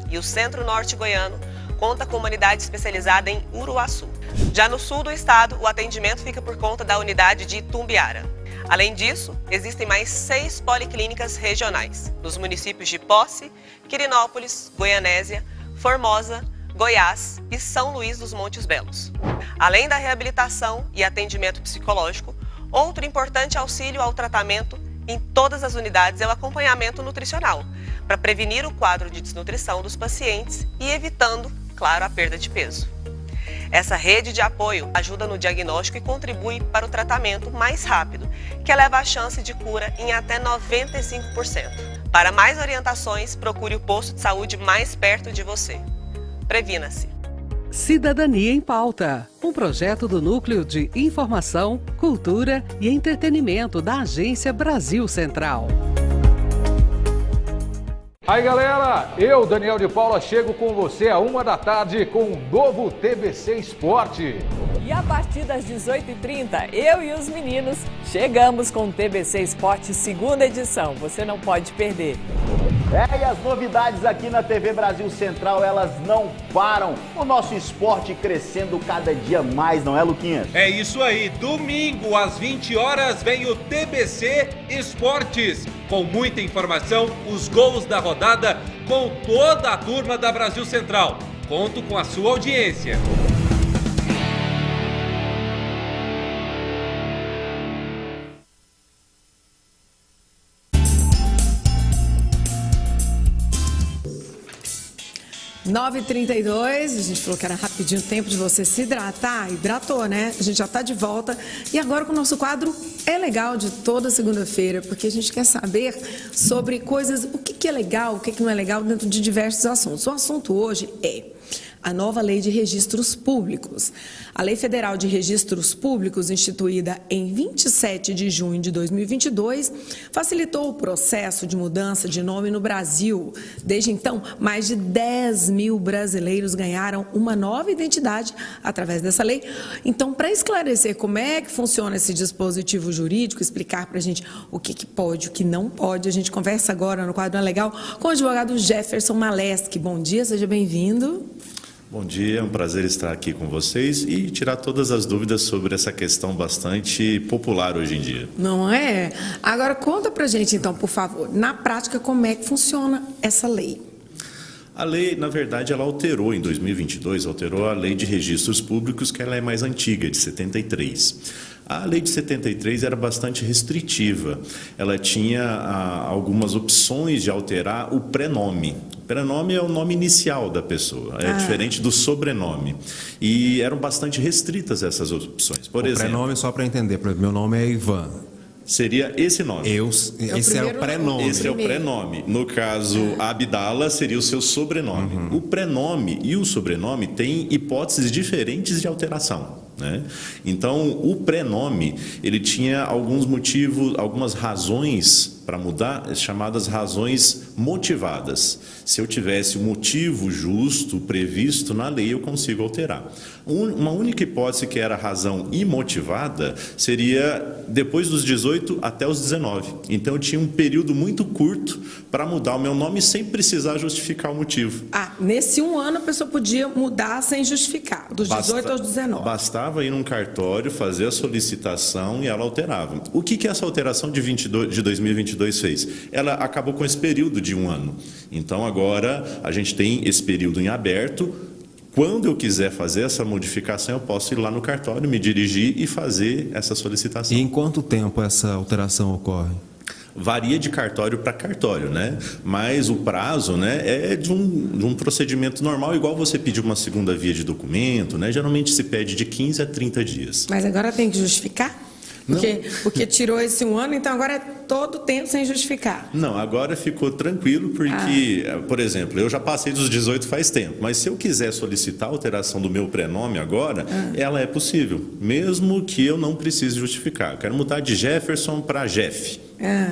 e o centro-norte goiano conta com uma unidade especializada em Uruaçu. Já no sul do estado, o atendimento fica por conta da unidade de Itumbiara. Além disso, existem mais 6 policlínicas regionais, nos municípios de Posse, Quirinópolis, Goianésia, Formosa, Goiás e São Luís dos Montes Belos. Além da reabilitação e atendimento psicológico, outro importante auxílio ao tratamento em todas as unidades é o acompanhamento nutricional, para prevenir o quadro de desnutrição dos pacientes e evitando, claro, a perda de peso. Essa rede de apoio ajuda no diagnóstico e contribui para o tratamento mais rápido, que eleva a chance de cura em até 95%. Para mais orientações, procure o posto de saúde mais perto de você. Previna-se. Cidadania em Pauta, um projeto do Núcleo de Informação, Cultura e Entretenimento da Agência Brasil Central. Aí galera, eu, Daniel de Paula, chego com você à 1 da tarde com o novo TBC Esporte. E a partir das 18h30, eu e os meninos chegamos com o TBC Esporte segunda edição. Você não pode perder. E as novidades aqui na TV Brasil Central, elas não param. O nosso esporte crescendo cada dia mais, não é, Luquinhas? É isso aí. Domingo, às 20 horas, vem o TBC Esportes. Com muita informação, os gols da rodada, com toda a turma da Brasil Central. Conto com a sua audiência. Nove 9h32, a gente falou que era rapidinho o tempo de você se hidratar. Hidratou, né? A gente já está de volta. E agora com o nosso quadro É Legal de toda segunda-feira, porque a gente quer saber sobre coisas, o que é legal, o que não é legal dentro de diversos assuntos. O assunto hoje é a nova Lei de Registros Públicos. A Lei Federal de Registros Públicos, instituída em 27 de junho de 2022, facilitou o processo de mudança de nome no Brasil. Desde então, mais de 10 mil brasileiros ganharam uma nova identidade através dessa lei. Então, para esclarecer como é que funciona esse dispositivo jurídico, explicar para a gente o que pode, o que não pode, a gente conversa agora no quadro É Legal com o advogado Jefferson Maleski. Bom dia, seja bem-vindo. Bom dia, é um prazer estar aqui com vocês e tirar todas as dúvidas sobre essa questão bastante popular hoje em dia. Não é? Agora conta pra gente então, por favor, na prática como é que funciona essa lei? A lei, na verdade, ela alterou em 2022, alterou a Lei de Registros Públicos, que ela é mais antiga, de 73. A lei de 73 era bastante restritiva, ela tinha algumas opções de alterar o prenome. O prenome é o nome inicial da pessoa, é diferente do sobrenome. E eram bastante restritas essas opções. Por exemplo, prenome, só para entender, por exemplo, meu nome é Ivan. Seria esse nome. Esse é o prenome. Esse é o prenome. No caso, Abdala seria o seu sobrenome. Uhum. O prenome e o sobrenome têm hipóteses diferentes de alteração. Né? Então, o prenome, ele tinha alguns motivos, algumas razões para mudar, chamadas razões motivadas. Se eu tivesse um motivo justo previsto na lei, eu consigo alterar. Uma única hipótese que era razão imotivada seria depois dos 18 até os 19. Então, eu tinha um período muito curto para mudar o meu nome sem precisar justificar o motivo. Nesse um ano a pessoa podia mudar sem justificar, dos 18 aos 19. Bastava ir num cartório, fazer a solicitação e ela alterava. O que essa alteração de 2022 fez? Ela acabou com esse período de um ano. Então, agora a gente tem esse período em aberto. Quando eu quiser fazer essa modificação, eu posso ir lá no cartório, me dirigir e fazer essa solicitação. E em quanto tempo essa alteração ocorre? Varia de cartório para cartório, né? Mas o prazo, né, é de um procedimento normal, igual você pedir uma segunda via de documento, né? Geralmente se pede de 15 a 30 dias. Mas agora tem que justificar? Porque tirou esse 1 ano, então agora é todo tempo sem justificar. Não, agora ficou tranquilo porque, por exemplo, eu já passei dos 18 faz tempo, mas se eu quiser solicitar a alteração do meu prenome agora, ela é possível, mesmo que eu não precise justificar. Eu quero mudar de Jefferson para Jeff.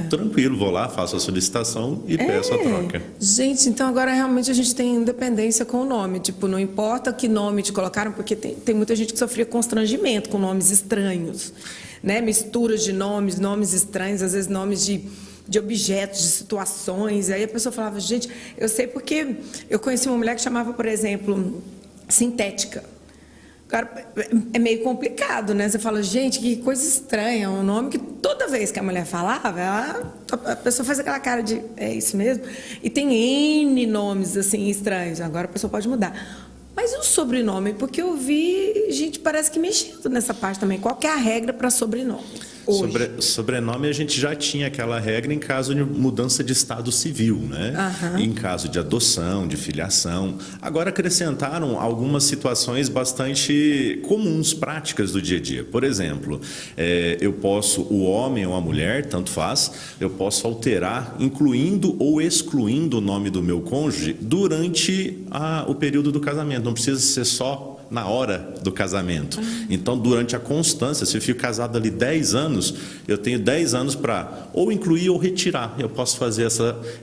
Tranquilo, vou lá, faço a solicitação e peço a troca. Gente, então agora realmente a gente tem independência com o nome. Tipo, não importa que nome te colocaram, porque tem muita gente que sofria constrangimento com nomes estranhos, né? Misturas de nomes estranhos, às vezes nomes de objetos, de situações. Aí a pessoa falava, gente, eu sei porque eu conheci uma mulher que chamava, por exemplo, Sintética. Cara, é meio complicado, né? Você fala, gente, que coisa estranha, um nome que toda vez que a mulher falava, a pessoa faz aquela cara de, é isso mesmo? E tem N nomes, assim, estranhos. Agora a pessoa pode mudar. Mas e o sobrenome? Porque eu vi gente parece que mexendo nessa parte também. Qual que é a regra para sobrenome? Sobrenome a gente já tinha aquela regra em caso de mudança de estado civil, né? Em caso de adoção, de filiação. Agora acrescentaram algumas situações bastante comuns, práticas do dia a dia. Por exemplo, eu posso, o homem ou a mulher, tanto faz, eu posso alterar, incluindo ou excluindo o nome do meu cônjuge durante o período do casamento. Não precisa ser só na hora do casamento. Então, durante a constância, se eu fico casado ali 10 anos, eu tenho 10 anos para ou incluir ou retirar. Eu posso fazer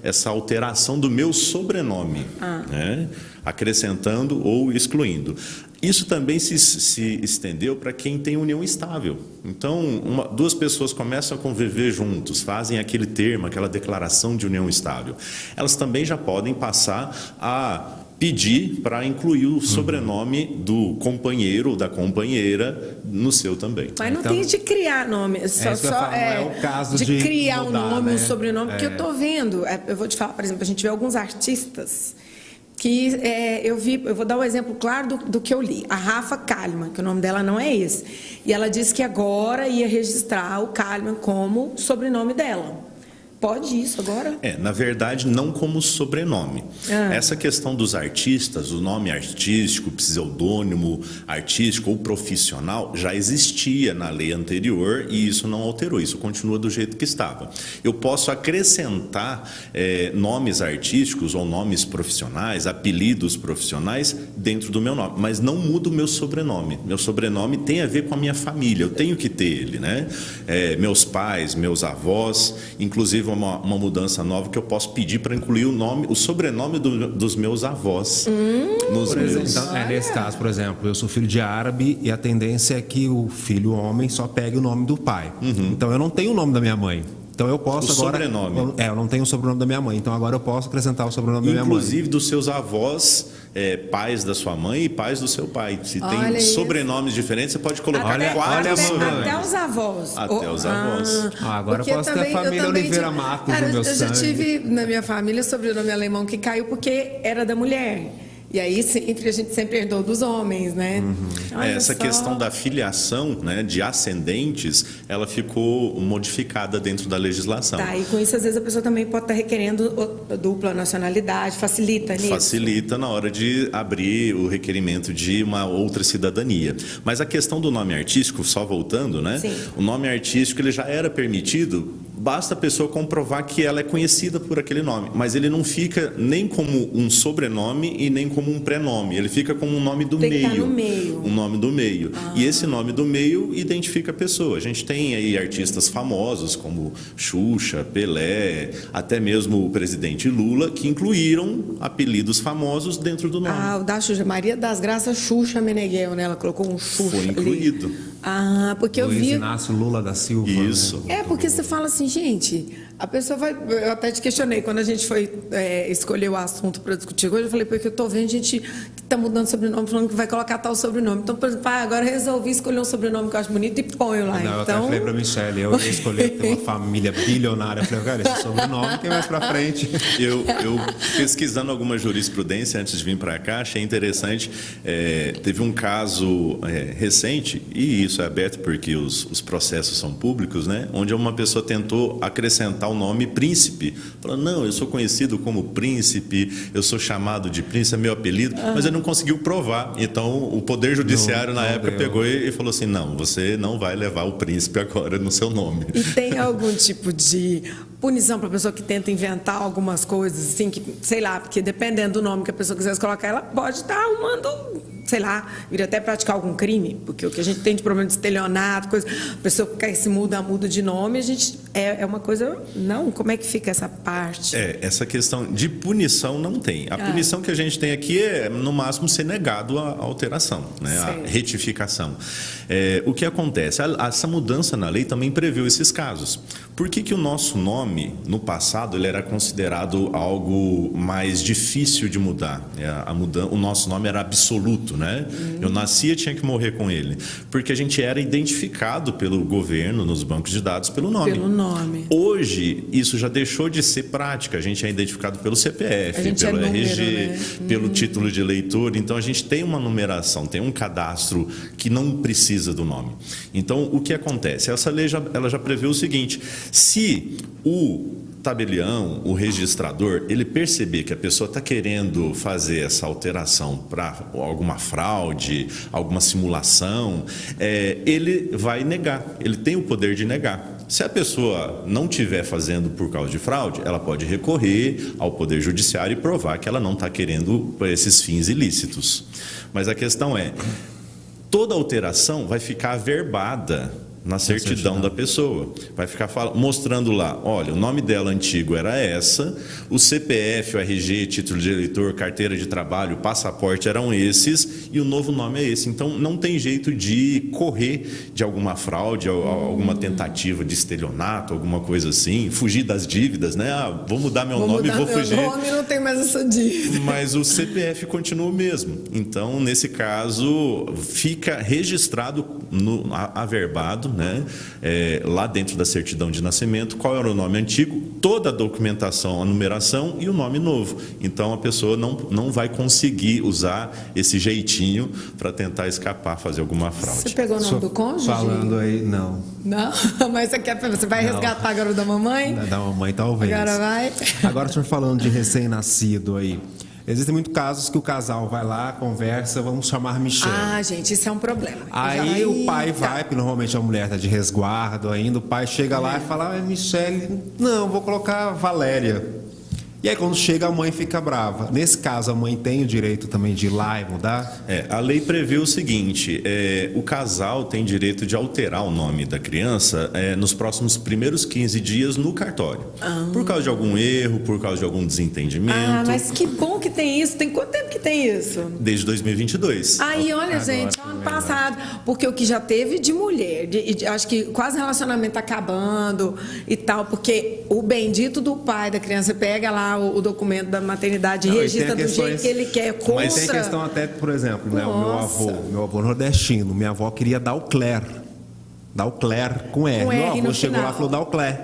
essa alteração do meu sobrenome, né? Acrescentando ou excluindo. Isso também se estendeu para quem tem união estável. Então, duas pessoas começam a conviver juntos, fazem aquele termo, aquela declaração de união estável. Elas também já podem passar a pedir para incluir o sobrenome do companheiro ou da companheira no seu também. Mas não tem de criar nome, não é o caso de criar mudar, um nome, né? um sobrenome, porque eu estou vendo, eu vou te falar, por exemplo, a gente vê alguns artistas que eu vou dar um exemplo claro do que eu li. A Rafa Kalimann, que o nome dela não é esse, e ela disse que agora ia registrar o Kalimann como sobrenome dela. Pode isso agora? Na verdade, não como sobrenome. Essa questão dos artistas, o nome artístico, pseudônimo artístico ou profissional, já existia na lei anterior e isso não alterou, isso continua do jeito que estava. Eu posso acrescentar nomes artísticos ou nomes profissionais, apelidos profissionais dentro do meu nome, mas não muda o meu sobrenome. Meu sobrenome tem a ver com a minha família, eu tenho que ter ele, né? Meus pais, meus avós, inclusive uma mudança nova que eu posso pedir para incluir o sobrenome dos meus avós nos meus. Então, nesse caso, por exemplo, eu sou filho de árabe e a tendência é que o filho homem só pegue o nome do pai. Então eu não tenho o nome da minha mãe. Então eu posso agora... sobrenome. Eu não tenho o sobrenome da minha mãe, então agora eu posso acrescentar o sobrenome da minha mãe. Inclusive dos seus avós, pais da sua mãe e pais do seu pai. Se tem sobrenomes diferentes, você pode colocar até os avós. Até os avós. Agora eu posso ter a família Oliveira Matos no meu sangue. Eu já tive na minha família sobrenome alemão que caiu porque era da mulher. E aí a gente sempre herdou dos homens, né? Essa questão da filiação, né, de ascendentes, ela ficou modificada dentro da legislação. E com isso, às vezes, a pessoa também pode estar requerendo dupla nacionalidade, facilita nisso? Facilita na hora de abrir o requerimento de uma outra cidadania. Mas a questão do nome artístico, só voltando, né? Sim. O nome artístico ele já era permitido, basta a pessoa comprovar que ela é conhecida por aquele nome, mas ele não fica nem como um sobrenome e nem como um prenome, ele fica como um nome do meio. Tem que estar no meio. Um nome do meio. E esse nome do meio identifica a pessoa. A gente tem aí artistas famosos como Xuxa, Pelé, até mesmo o presidente Lula, que incluíram apelidos famosos dentro do nome. O da Xuxa, Maria das Graças Xuxa Meneghel, né? Ela colocou um Xuxa. Foi incluído. Porque eu vi... Luiz Inácio Lula da Silva. Isso. Né? Porque você fala assim, gente, a pessoa vai... Eu até te questionei, quando a gente foi escolher o assunto para discutir hoje, eu falei, porque eu tô vendo gente que tá mudando sobrenome, falando que vai colocar tal sobrenome. Então, por exemplo, agora eu resolvi escolher um sobrenome que eu acho bonito e ponho lá. Não, eu até então... falei pra Michelle, eu ia escolher ter uma família bilionária. Eu falei, cara, esse sobrenome tem mais pra frente. Eu pesquisando alguma jurisprudência antes de vir para cá, achei interessante. Teve um caso recente, e isso é aberto porque os processos são públicos, né? Onde uma pessoa tentou acrescentar inventar o nome Príncipe. Falando, não, eu sou conhecido como Príncipe, eu sou chamado de Príncipe, é meu apelido, mas ele não conseguiu provar. Então, o Poder Judiciário, na época, pegou e falou assim, não, você não vai levar o Príncipe agora no seu nome. E tem algum tipo de punição para a pessoa que tenta inventar algumas coisas, assim, que, sei lá, porque dependendo do nome que a pessoa quisesse colocar, ela pode estar arrumando, sei lá, vir até praticar algum crime, porque o que a gente tem de problema de estelionato, coisa, a pessoa que se muda de nome, a gente é uma coisa, não, como é que fica essa parte? Essa questão de punição não tem. A punição que a gente tem aqui é, no máximo, ser negado a alteração, né? A retificação. O que acontece? Essa mudança na lei também previu esses casos. Por que o nosso nome, no passado, ele era considerado algo mais difícil de mudar? O nosso nome era absoluto, né? Eu nascia e tinha que morrer com ele. Porque a gente era identificado pelo governo, nos bancos de dados, pelo nome. Pelo nome. Hoje, isso já deixou de ser prática. A gente é identificado pelo CPF, pelo RG, né? Pelo título de eleitor. Então, a gente tem uma numeração, tem um cadastro que não precisa do nome. Então, o que acontece? Essa lei ela já prevê o seguinte: se o tabelião, o registrador, ele perceber que a pessoa está querendo fazer essa alteração para alguma fraude, alguma simulação, ele vai negar, ele tem o poder de negar. Se a pessoa não estiver fazendo por causa de fraude, ela pode recorrer ao Poder Judiciário e provar que ela não está querendo para esses fins ilícitos. Mas a questão é, toda alteração vai ficar averbada na certidão da pessoa. Vai ficar mostrando lá, olha, o nome dela antigo era essa, o CPF, o RG, título de eleitor, carteira de trabalho, passaporte eram esses e o novo nome é esse. Então, não tem jeito de correr de alguma fraude, alguma tentativa de estelionato, alguma coisa assim, fugir das dívidas, né? Vou mudar meu nome e vou fugir. Meu nome não tem mais essa dívida. Mas o CPF continua o mesmo. Então, nesse caso, fica registrado, averbado, né? Lá dentro da certidão de nascimento, qual era o nome antigo, toda a documentação, a numeração e o nome novo. Então a pessoa não vai conseguir usar esse jeitinho para tentar escapar, fazer alguma fraude. Você pegou o nome do cônjuge? Falando aí, não. Não? Mas você vai resgatar agora o da mamãe? Da mamãe, talvez. Agora vai. Agora, o senhor falando de recém-nascido aí, existem muitos casos que o casal vai lá, conversa, vamos chamar Michele. Gente, isso é um problema. Aí o pai vai, porque normalmente a mulher está de resguardo ainda, o pai chega lá e fala, Michele, não, vou colocar Valéria. E aí quando chega a mãe fica brava. Nesse caso a mãe tem o direito também de ir lá e mudar? A lei prevê o seguinte, o casal tem direito de alterar o nome da criança nos próximos primeiros 15 dias no cartório. Por causa de algum erro, por causa de algum desentendimento. Mas que bom que tem isso. Tem quanto tempo que tem isso? Desde 2022. Olha, agora, gente, ano passado. Porque o que já teve de mulher, acho que quase relacionamento acabando e tal, porque o bendito do pai da criança pega lá o documento da maternidade e registra do jeito que ele quer. Mas tem questão até, por exemplo, né, o meu avô nordestino, minha avó queria Dalcler com R. Meu avô chegou lá e falou Dalcler.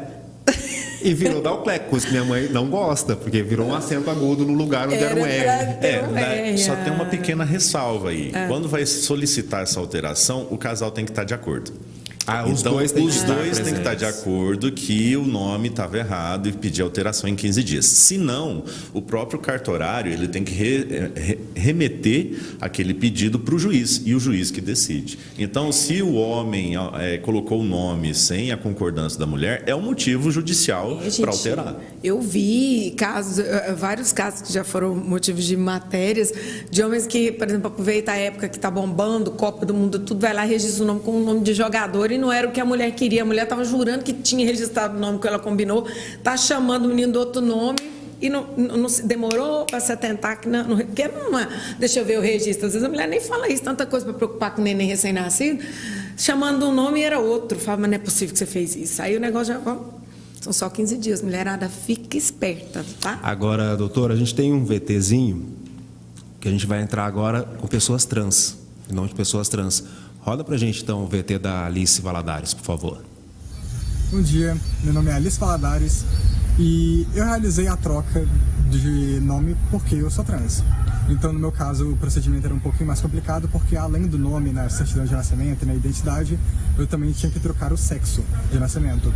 E virou Dalcler, coisa que minha mãe não gosta, porque virou um acento agudo no lugar onde era um R. Só tem uma pequena ressalva aí. Quando vai solicitar essa alteração, o casal tem que estar de acordo. Os dois têm que estar de acordo que o nome estava errado e pedir alteração em 15 dias. Se não, o próprio cartorário ele tem que remeter aquele pedido para o juiz, e o juiz que decide. Então, se o homem colocou o nome sem a concordância da mulher, é um motivo judicial para alterar. Eu vi vários casos que já foram motivos de matérias, de homens que, por exemplo, aproveitam a época que está bombando, Copa do Mundo, tudo, vai lá e registra o nome com o nome de jogador, e não era o que a mulher queria. A mulher estava jurando que tinha registrado o nome que ela combinou, está chamando o menino do outro nome e não demorou para se atentar que não, porque deixa eu ver o registro. Às vezes a mulher nem fala isso, tanta coisa para preocupar com o neném recém-nascido, chamando um nome e era outro. Fala, mas não é possível que você fez isso. Aí o negócio já... São só 15 dias. Mulherada, fica esperta, tá? Agora, doutora, a gente tem um VTzinho que a gente vai entrar agora com pessoas trans, em nome de pessoas trans. Roda pra gente, então, o VT da Alice Valadares, por favor. Bom dia, meu nome é Alice Valadares e eu realizei a troca de nome porque eu sou trans. Então, no meu caso, o procedimento era um pouquinho mais complicado, porque além do nome na certidão de nascimento e na identidade, eu também tinha que trocar o sexo de nascimento.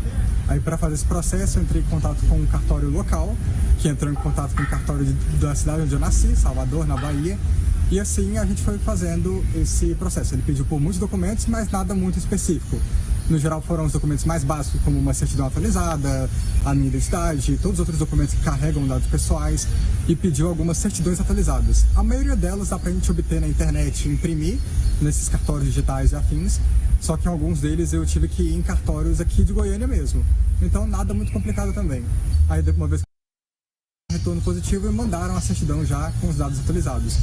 Aí, para fazer esse processo, eu entrei em contato com um cartório local, que entrou em contato com o cartório da cidade onde eu nasci, Salvador, na Bahia. E assim a gente foi fazendo esse processo. Ele pediu por muitos documentos, mas nada muito específico. No geral foram os documentos mais básicos, como uma certidão atualizada, a minha identidade, todos os outros documentos que carregam dados pessoais, e pediu algumas certidões atualizadas. A maioria delas dá pra gente obter na internet, imprimir nesses cartórios digitais e afins, só que alguns deles eu tive que ir em cartórios aqui de Goiânia mesmo. Então nada muito complicado também. Aí uma vez que retorno positivo, me mandaram a certidão já com os dados atualizados.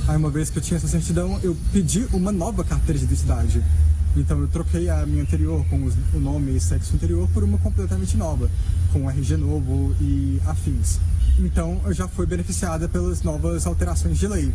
Aí uma vez que eu tinha essa certidão, eu pedi uma nova carteira de identidade. Então eu troquei a minha anterior com o nome e sexo anterior por uma completamente nova, com RG novo e afins. Então eu já fui beneficiada pelas novas alterações de lei.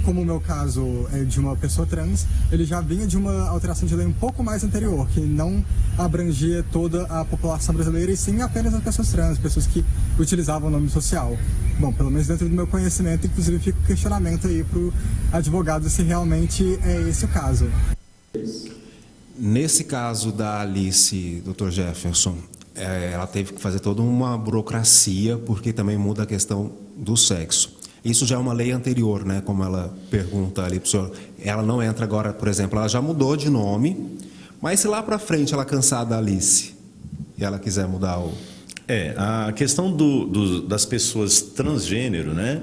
Como o meu caso é de uma pessoa trans, ele já vinha de uma alteração de lei um pouco mais anterior, que não abrangia toda a população brasileira, e sim apenas as pessoas trans, pessoas que utilizavam o nome social. Bom, pelo menos dentro do meu conhecimento, inclusive fica o questionamento aí para o advogado se realmente é esse o caso. Nesse caso da Alice, Dr. Jefferson, ela teve que fazer toda uma burocracia, porque também muda a questão do sexo. Isso já é uma lei anterior, né? Como ela pergunta ali para o senhor. Ela não entra agora, por exemplo, ela já mudou de nome, mas se lá para frente ela cansar da Alice e ela quiser mudar o... A questão das pessoas transgênero, né?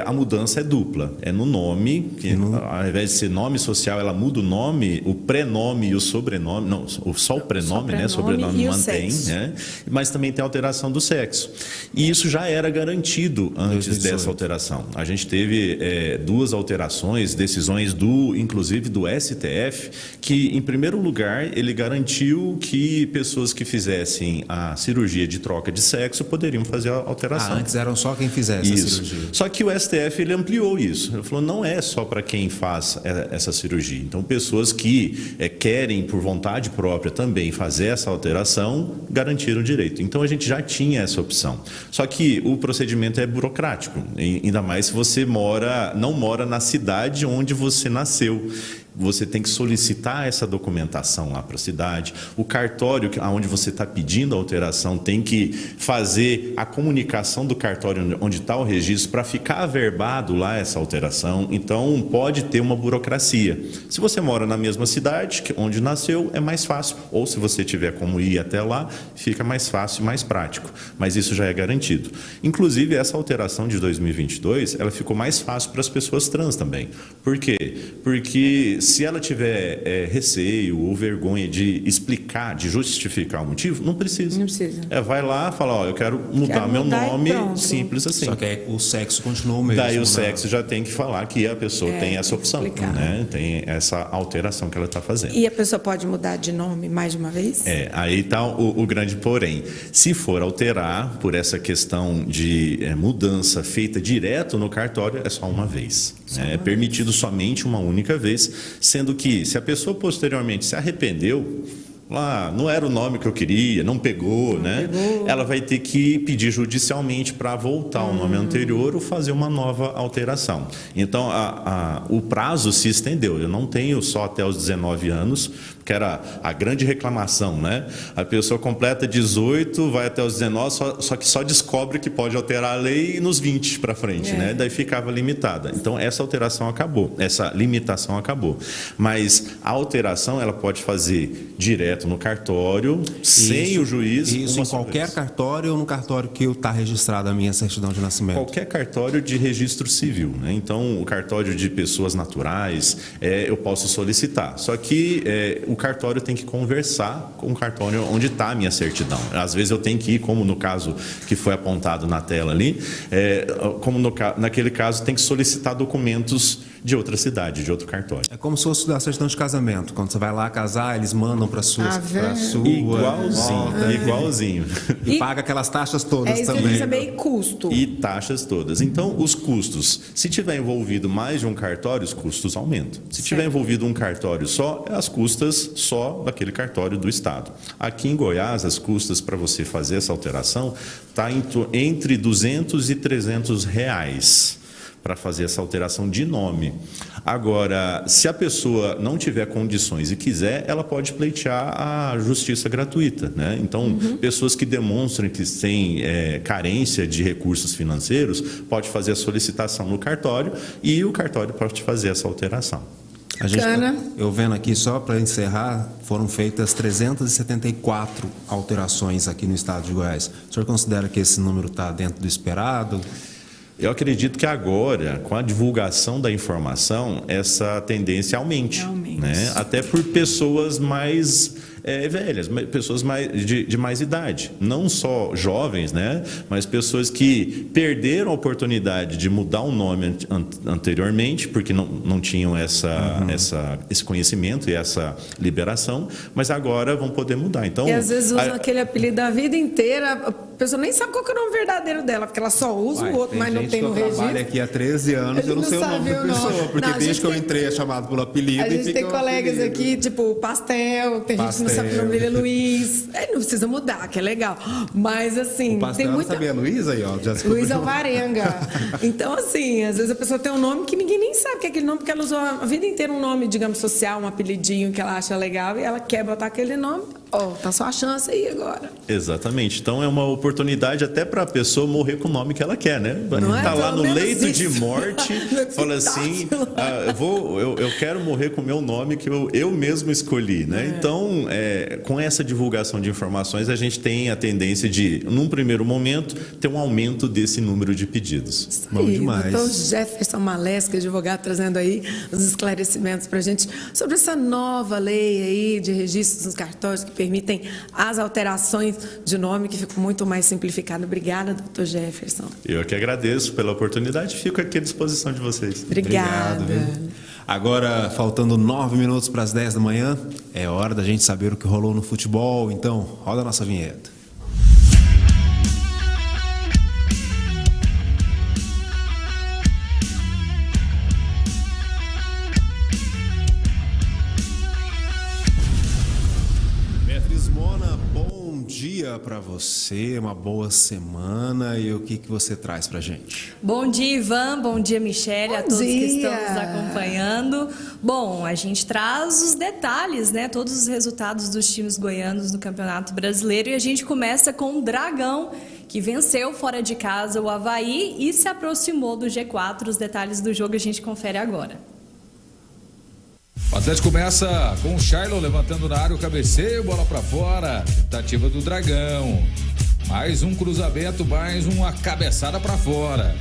A mudança é dupla. É no nome, que ao invés de ser nome social, ela muda o nome, o prenome e o sobrenome. Não, só o prenome, né? Sobrenome mantém, né? Mas também tem a alteração do sexo. E isso já era garantido antes dessa alteração. A gente teve duas alterações, decisões inclusive do STF, que, em primeiro lugar, ele garantiu que pessoas que fizessem a cirurgia de troca de sexo poderiam fazer a alteração. Antes eram só quem fizesse a cirurgia. Só que o STF ele ampliou isso. Ele falou, não é só para quem faz essa cirurgia. Então, pessoas que querem, por vontade própria, também fazer essa alteração, garantiram o direito. Então, a gente já tinha essa opção. Só que o procedimento é burocrático, ainda mais se você não mora na cidade onde você nasceu. Você tem que solicitar essa documentação lá para a cidade. O cartório onde você está pedindo a alteração tem que fazer a comunicação do cartório onde está o registro para ficar averbado lá essa alteração. Então, pode ter uma burocracia. Se você mora na mesma cidade onde nasceu, é mais fácil. Ou se você tiver como ir até lá, fica mais fácil e mais prático. Mas isso já é garantido. Inclusive, essa alteração de 2022, ela ficou mais fácil para as pessoas trans também. Por quê? Porque se ela tiver receio ou vergonha de explicar, de justificar o motivo, não precisa. Não precisa. Vai lá, fala, eu quero mudar meu nome, simples assim. Só que o sexo continua o mesmo. Daí o sexo já tem que falar que a pessoa tem essa opção, né? Tem essa alteração que ela está fazendo. E a pessoa pode mudar de nome mais de uma vez? Aí está o grande porém. Se for alterar por essa questão de mudança feita direto no cartório, é só uma vez. É permitido somente uma única vez, sendo que se a pessoa posteriormente se arrependeu, não era o nome que eu queria, não pegou, né? Ela vai ter que pedir judicialmente para voltar ao nome anterior ou fazer uma nova alteração. Então, o prazo se estendeu. Eu não tenho só até os 19 anos, que era a grande reclamação, né? A pessoa completa 18, vai até os 19, só que só descobre que pode alterar a lei nos 20 para frente, né? Daí ficava limitada. Então, essa alteração acabou, essa limitação acabou. Mas a alteração, ela pode fazer direto no cartório, sem o juiz. Isso em qualquer cartório ou no cartório que está registrado a minha certidão de nascimento? Qualquer cartório de registro civil, né? Então, o cartório de pessoas naturais, eu posso solicitar. Só que o cartório tem que conversar com o cartório onde está a minha certidão. Às vezes eu tenho que ir, como no caso que foi apontado na tela ali, naquele caso tem que solicitar documentos de outra cidade, de outro cartório. É como se fosse da certidão de casamento. Quando você vai lá casar, eles mandam para sua. Igualzinho. E paga aquelas taxas todas isso também. Que eu queria custo. E taxas todas. Então, os custos, se tiver envolvido mais de um cartório, os custos aumentam. Se tiver envolvido um cartório só, as custas só daquele cartório do Estado. Aqui em Goiás, as custas para você fazer essa alteração está entre R$200 e R$300 para fazer essa alteração de nome. Agora, se a pessoa não tiver condições e quiser, ela pode pleitear a justiça gratuita, né? Então, pessoas que demonstram que têm carência de recursos financeiros, pode fazer a solicitação no cartório e o cartório pode fazer essa alteração. Eu vendo aqui, só para encerrar, foram feitas 374 alterações aqui no estado de Goiás. O senhor considera que esse número está dentro do esperado? Eu acredito que agora, com a divulgação da informação, essa tendência aumente. Né? Até por pessoas mais velhas, pessoas de mais idade. Não só jovens, né? Mas pessoas que perderam a oportunidade de mudar o nome anteriormente, porque não tinham esse conhecimento e essa liberação, mas agora vão poder mudar. Então, e às vezes usam aquele apelido a vida inteira, a pessoa nem sabe qual que é o nome verdadeiro dela, porque ela só usa o outro, mas não tem no registro. Eu trabalho aqui há 13 anos, eu não sei o nome da pessoa, porque desde que eu entrei é chamado pelo apelido. A gente tem colegas aqui, tipo Pastel, tem gente que não sabe o nome dele é Luiz. Não precisa mudar, que é legal. Mas assim, tem muita... sabia Luiz aí, ó. Luiz Alvarenga. Então, assim, às vezes a pessoa tem um nome que ninguém nem sabe que é aquele nome, porque ela usou a vida inteira um nome, digamos, social, um apelidinho que ela acha legal e ela quer botar aquele nome. Tá só a chance aí agora. Exatamente. Então é uma oportunidade até para a pessoa morrer com o nome que ela quer, né? Tá lá no leito de morte, fala assim, eu quero morrer com o meu nome que eu mesmo escolhi, né? Então, com essa divulgação de informações, a gente tem a tendência de, num primeiro momento, ter um aumento desse número de pedidos. Bom demais. Então, Jefferson Malesca, advogado, trazendo aí os esclarecimentos para a gente sobre essa nova lei aí de registros nos cartórios que permitem as alterações de nome, que ficou muito mais simplificado. Obrigada, doutor Jefferson. Eu que agradeço pela oportunidade, fico aqui à disposição de vocês. Obrigada. Obrigado. Agora, faltando 9 minutos para as 10 da manhã, é hora da gente saber o que rolou no futebol, então roda a nossa vinheta. Bom dia para você, uma boa semana, e o que você traz pra gente? Bom dia, Ivan, bom dia, Michele, a todos que estão nos acompanhando. Bom, a gente traz os detalhes, né, todos os resultados dos times goianos no Campeonato Brasileiro, e a gente começa com o Dragão, que venceu fora de casa o Avaí e se aproximou do G4. Os detalhes do jogo a gente confere agora. O Atlético começa com o Shailon levantando na área o cabeceio, bola para fora, tentativa do Dragão. Mais um cruzamento, mais uma cabeçada para fora.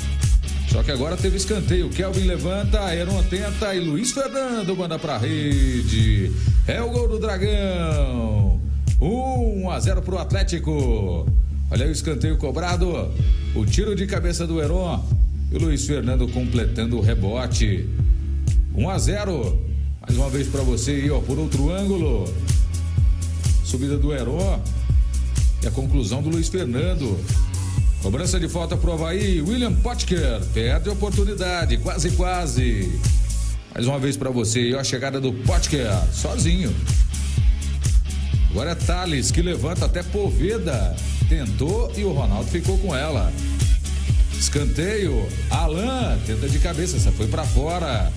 Só que agora teve escanteio. Kelvin levanta, Heron tenta e Luiz Fernando manda para a rede. É o gol do Dragão. 1-0 para o Atlético. Olha aí o escanteio cobrado. O tiro de cabeça do Heron e o Luiz Fernando completando o rebote. 1-0. Mais uma vez para você aí, ó, por outro ângulo. Subida do Heron e a conclusão do Luiz Fernando. Cobrança de falta pro Avaí. William Potker perde a oportunidade, quase. Mais uma vez para você aí, ó, a chegada do Potker, sozinho. Agora é Thales que levanta até Poveda. Tentou e o Ronaldo ficou com ela. Escanteio. Alan tenta de cabeça, essa foi para fora.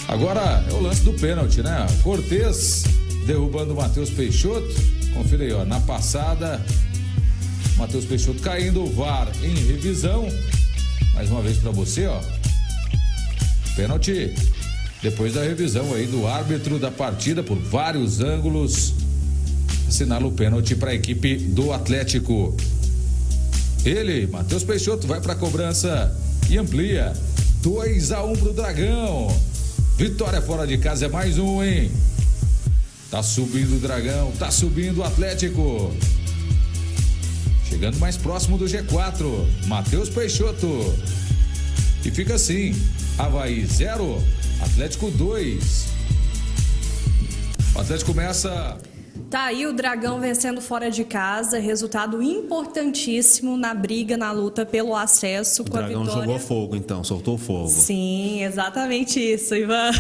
Agora é o lance do pênalti, né? Cortez derrubando o Matheus Peixoto. Confira aí, ó. Na passada, Matheus Peixoto caindo, o VAR em revisão. Mais uma vez para você, ó. Pênalti depois da revisão aí do árbitro da partida por vários ângulos. Assinala o pênalti para a equipe do Atlético. Ele, Matheus Peixoto, vai para a cobrança e amplia. 2-1 pro Dragão. Vitória fora de casa é mais um, hein? Tá subindo o Dragão, tá subindo o Atlético. Chegando mais próximo do G4, Matheus Peixoto. E fica assim, Avaí 0, Atlético 2. O Atlético começa... Tá aí o Dragão vencendo fora de casa, resultado importantíssimo na briga, na luta pelo acesso. O Dragão jogou fogo, então, soltou fogo. Sim, exatamente isso, Ivan.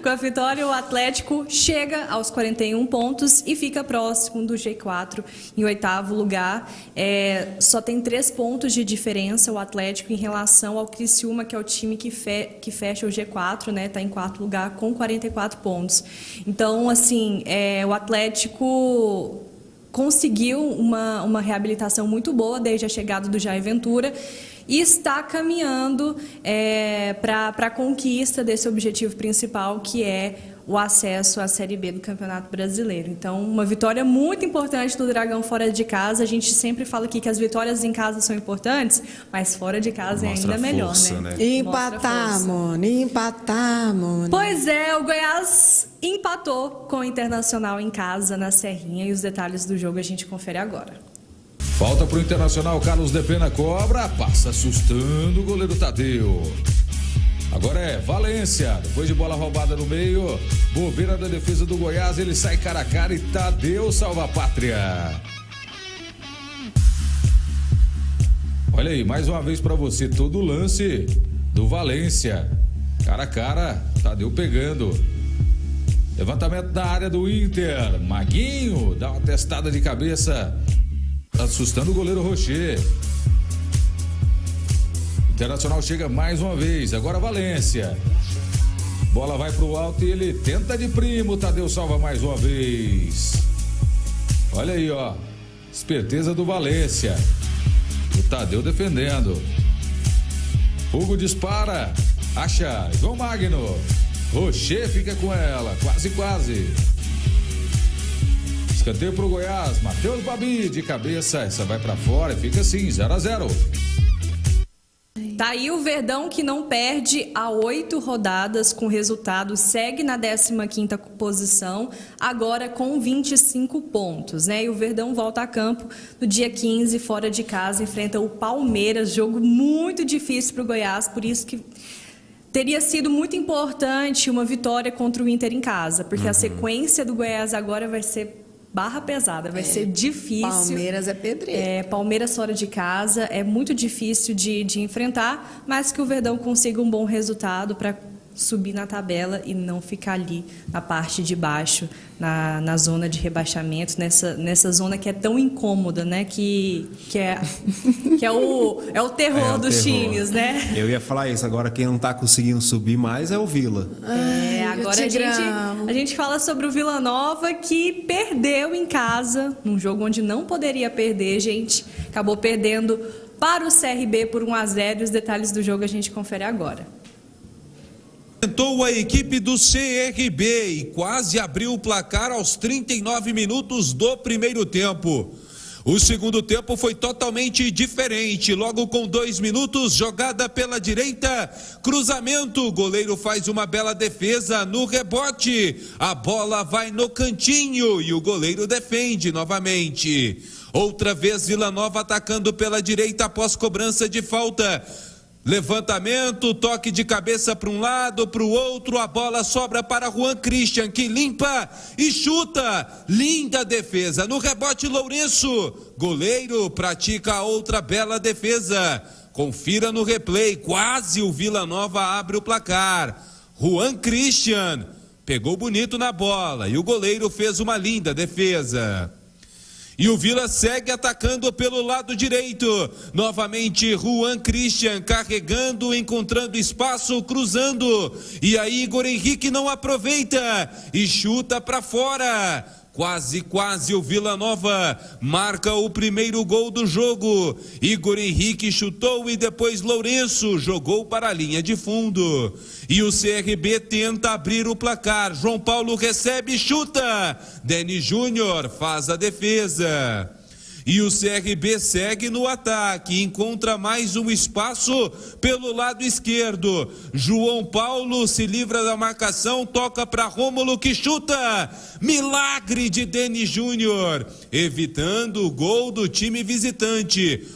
Com a vitória, o Atlético chega aos 41 pontos e fica próximo do G4 em 8º lugar. Só tem 3 pontos de diferença o Atlético em relação ao Criciúma, que é o time que fecha o G4, né? Tá em 4º lugar com 44 pontos. Então, assim, o Atlético conseguiu uma reabilitação muito boa desde a chegada do Jair Ventura e está caminhando para a conquista desse objetivo principal, que é o acesso à Série B do Campeonato Brasileiro. Então, uma vitória muito importante do Dragão fora de casa. A gente sempre fala aqui que as vitórias em casa são importantes, mas fora de casa mostra é ainda melhor, força, né? Empatar, Mone. Pois é, o Goiás empatou com o Internacional em casa, na Serrinha, e os detalhes do jogo a gente confere agora. Falta pro Internacional, Carlos de Pena cobra, passa assustando o goleiro Tadeu. Agora é Valência, depois de bola roubada no meio, bobeira da defesa do Goiás, ele sai cara a cara e Tadeu salva a pátria. Olha aí, mais uma vez pra você, todo o lance do Valência. Cara a cara, Tadeu pegando. Levantamento da área do Inter, Maguinho dá uma testada de cabeça, assustando o goleiro Rocher. Internacional chega mais uma vez, agora Valência. Bola vai pro alto e ele tenta de primo, Tadeu salva mais uma vez. Olha aí, ó, esperteza do Valência. O Tadeu defendendo. Hugo dispara, acha João Magno. Rocher fica com ela, quase. Escanteio pro Goiás, Matheus Babi de cabeça, essa vai pra fora e fica assim, 0-0. Tá aí o Verdão, que não perde há 8 rodadas com resultado, segue na 15ª posição, agora com 25 pontos, né? E o Verdão volta a campo no dia 15, fora de casa, enfrenta o Palmeiras, jogo muito difícil para o Goiás, por isso que teria sido muito importante uma vitória contra o Inter em casa, porque a sequência do Goiás agora vai ser barra pesada, vai ser difícil. Palmeiras é pedreiro. Palmeiras fora de casa é muito difícil de enfrentar, mas que o Verdão consiga um bom resultado para subir na tabela e não ficar ali na parte de baixo, na zona de rebaixamento, nessa zona que é tão incômoda, né? Que é o terror dos times, né? Eu ia falar isso, agora quem não está conseguindo subir mais é o Vila. Agora a gente fala sobre o Vila Nova, que perdeu em casa, num jogo onde não poderia perder, gente. Acabou perdendo para o CRB por 1-0. Os detalhes do jogo a gente confere agora. Tentou a equipe do CRB e quase abriu o placar aos 39 minutos do primeiro tempo. O segundo tempo foi totalmente diferente. Logo com 2 minutos, jogada pela direita, cruzamento, o goleiro faz uma bela defesa no rebote. A bola vai no cantinho e o goleiro defende novamente. Outra vez Vila Nova atacando pela direita após cobrança de falta. Levantamento, toque de cabeça para um lado, para o outro, a bola sobra para Juan Christian, que limpa e chuta. Linda defesa. No rebote, Lourenço. Goleiro pratica outra bela defesa. Confira no replay, quase o Vila Nova abre o placar. Juan Christian pegou bonito na bola e o goleiro fez uma linda defesa. E o Vila segue atacando pelo lado direito. Novamente Juan Christian carregando, encontrando espaço, cruzando. E aí Igor Henrique não aproveita e chuta para fora. Quase o Vila Nova marca o primeiro gol do jogo. Igor Henrique chutou e depois Lourenço jogou para a linha de fundo. E o CRB tenta abrir o placar. João Paulo recebe e chuta. Denis Júnior faz a defesa. E o CRB segue no ataque, encontra mais um espaço pelo lado esquerdo. João Paulo se livra da marcação, toca para Rômulo que chuta. Milagre de Denis Júnior, evitando o gol do time visitante.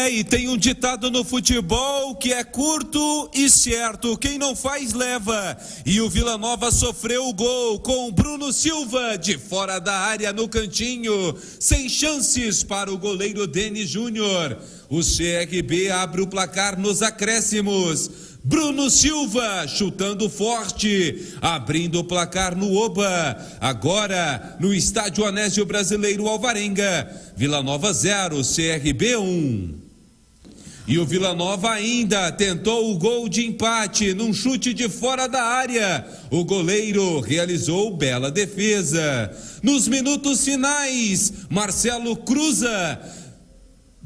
E tem um ditado no futebol que é curto e certo, quem não faz leva. E o Vila Nova sofreu o gol com Bruno Silva de fora da área no cantinho, sem chances para o goleiro Denis Júnior. O CRB abre o placar nos acréscimos. Bruno Silva chutando forte, abrindo o placar no Oba. Agora no estádio Anésio Brasileiro Alvarenga, Vila Nova 0, CRB 1. E o Vila Nova ainda tentou o gol de empate num chute de fora da área. O goleiro realizou bela defesa. Nos minutos finais, Marcelo cruza.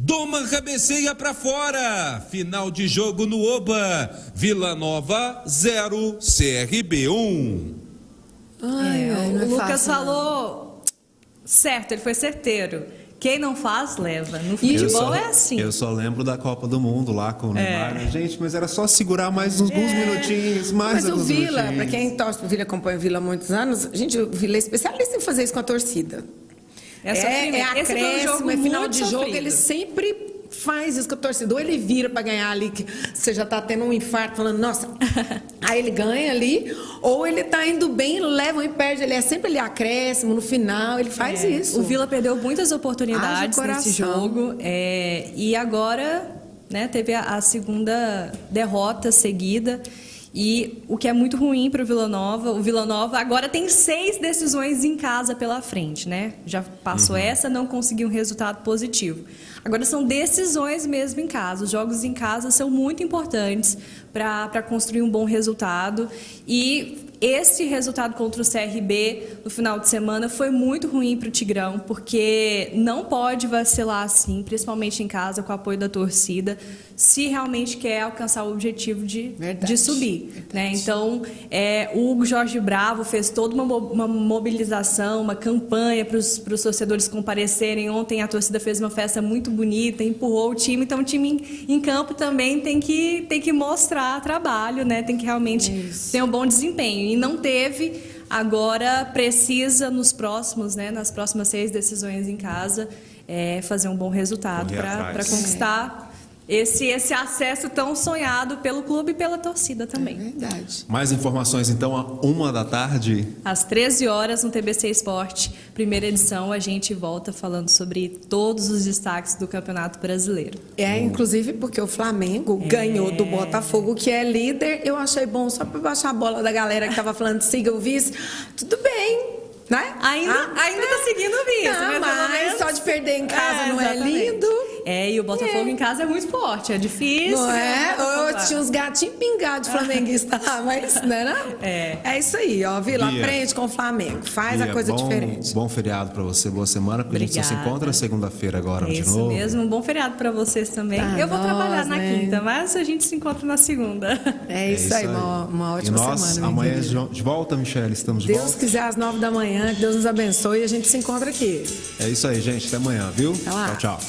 Doman cabeceia para fora. Final de jogo no Oba. Vila Nova 0, CRB 1. O Lucas falou certo, ele foi certeiro. Quem não faz, leva. No futebol é assim. Eu só lembro da Copa do Mundo lá com o Neymar. Né? Gente, mas era só segurar mais uns minutinhos, Mas o Vila, para quem torce pro Vila, acompanha o Vila há muitos anos, gente, o Vila é especialista em fazer isso com a torcida. É acréscimo, é final de jogo, ele sempre faz isso com a torcida. Ou ele vira para ganhar ali, que você já tá tendo um infarto, falando, nossa, aí ele ganha ali, ou ele tá indo bem, leva e perde, ele é sempre ali acréscimo, no final, ele faz isso. O Vila perdeu muitas oportunidades nesse jogo, e agora, né, teve a segunda derrota seguida. E o que é muito ruim para o Vila Nova agora tem 6 decisões em casa pela frente, né? Já passou essa, não conseguiu um resultado positivo. Agora são decisões mesmo em casa. Os jogos em casa são muito importantes para construir um bom resultado. E esse resultado contra o CRB no final de semana foi muito ruim para o Tigrão, porque não pode vacilar assim, principalmente em casa, com o apoio da torcida, se realmente quer alcançar o objetivo de subir. Né? Então, o Hugo Jorge Bravo fez toda uma mobilização, uma campanha para os torcedores comparecerem. Ontem a torcida fez uma festa muito bonita, empurrou o time. Então, o time em campo também tem que mostrar trabalho, né? Tem que realmente ter um bom desempenho. E não teve, agora precisa nas próximas 6 decisões em casa, fazer um bom resultado para conquistar esse acesso tão sonhado pelo clube e pela torcida também. É verdade. Mais informações então à 13h. Às 13 horas no TBC Esporte, primeira edição, a gente volta falando sobre todos os destaques do Campeonato Brasileiro. Inclusive porque o Flamengo ganhou do Botafogo, que é líder. Eu achei bom, só para baixar a bola da galera que estava falando siga o vice. Tudo bem, né? Ainda tá seguindo o vice. Mas só de perder em casa não é lindo. E o Botafogo em casa é muito forte, é difícil. Não é? Eu tinha uns gatinhos pingados de flamenguista lá, mas não é não? É isso aí, ó. Vila, aprende com o Flamengo. Faz a coisa diferente. Bom feriado pra você, boa semana, porque a gente só se encontra segunda-feira agora de novo. Isso mesmo, um bom feriado pra vocês também. Eu vou trabalhar na quinta, mas a gente se encontra na segunda. É isso aí, uma ótima semana. Amanhã de volta, Michele, estamos de volta. Deus quiser, às 9 da manhã, que Deus nos abençoe e a gente se encontra aqui. É isso aí, gente. Até amanhã, viu? Até lá. Tchau, tchau.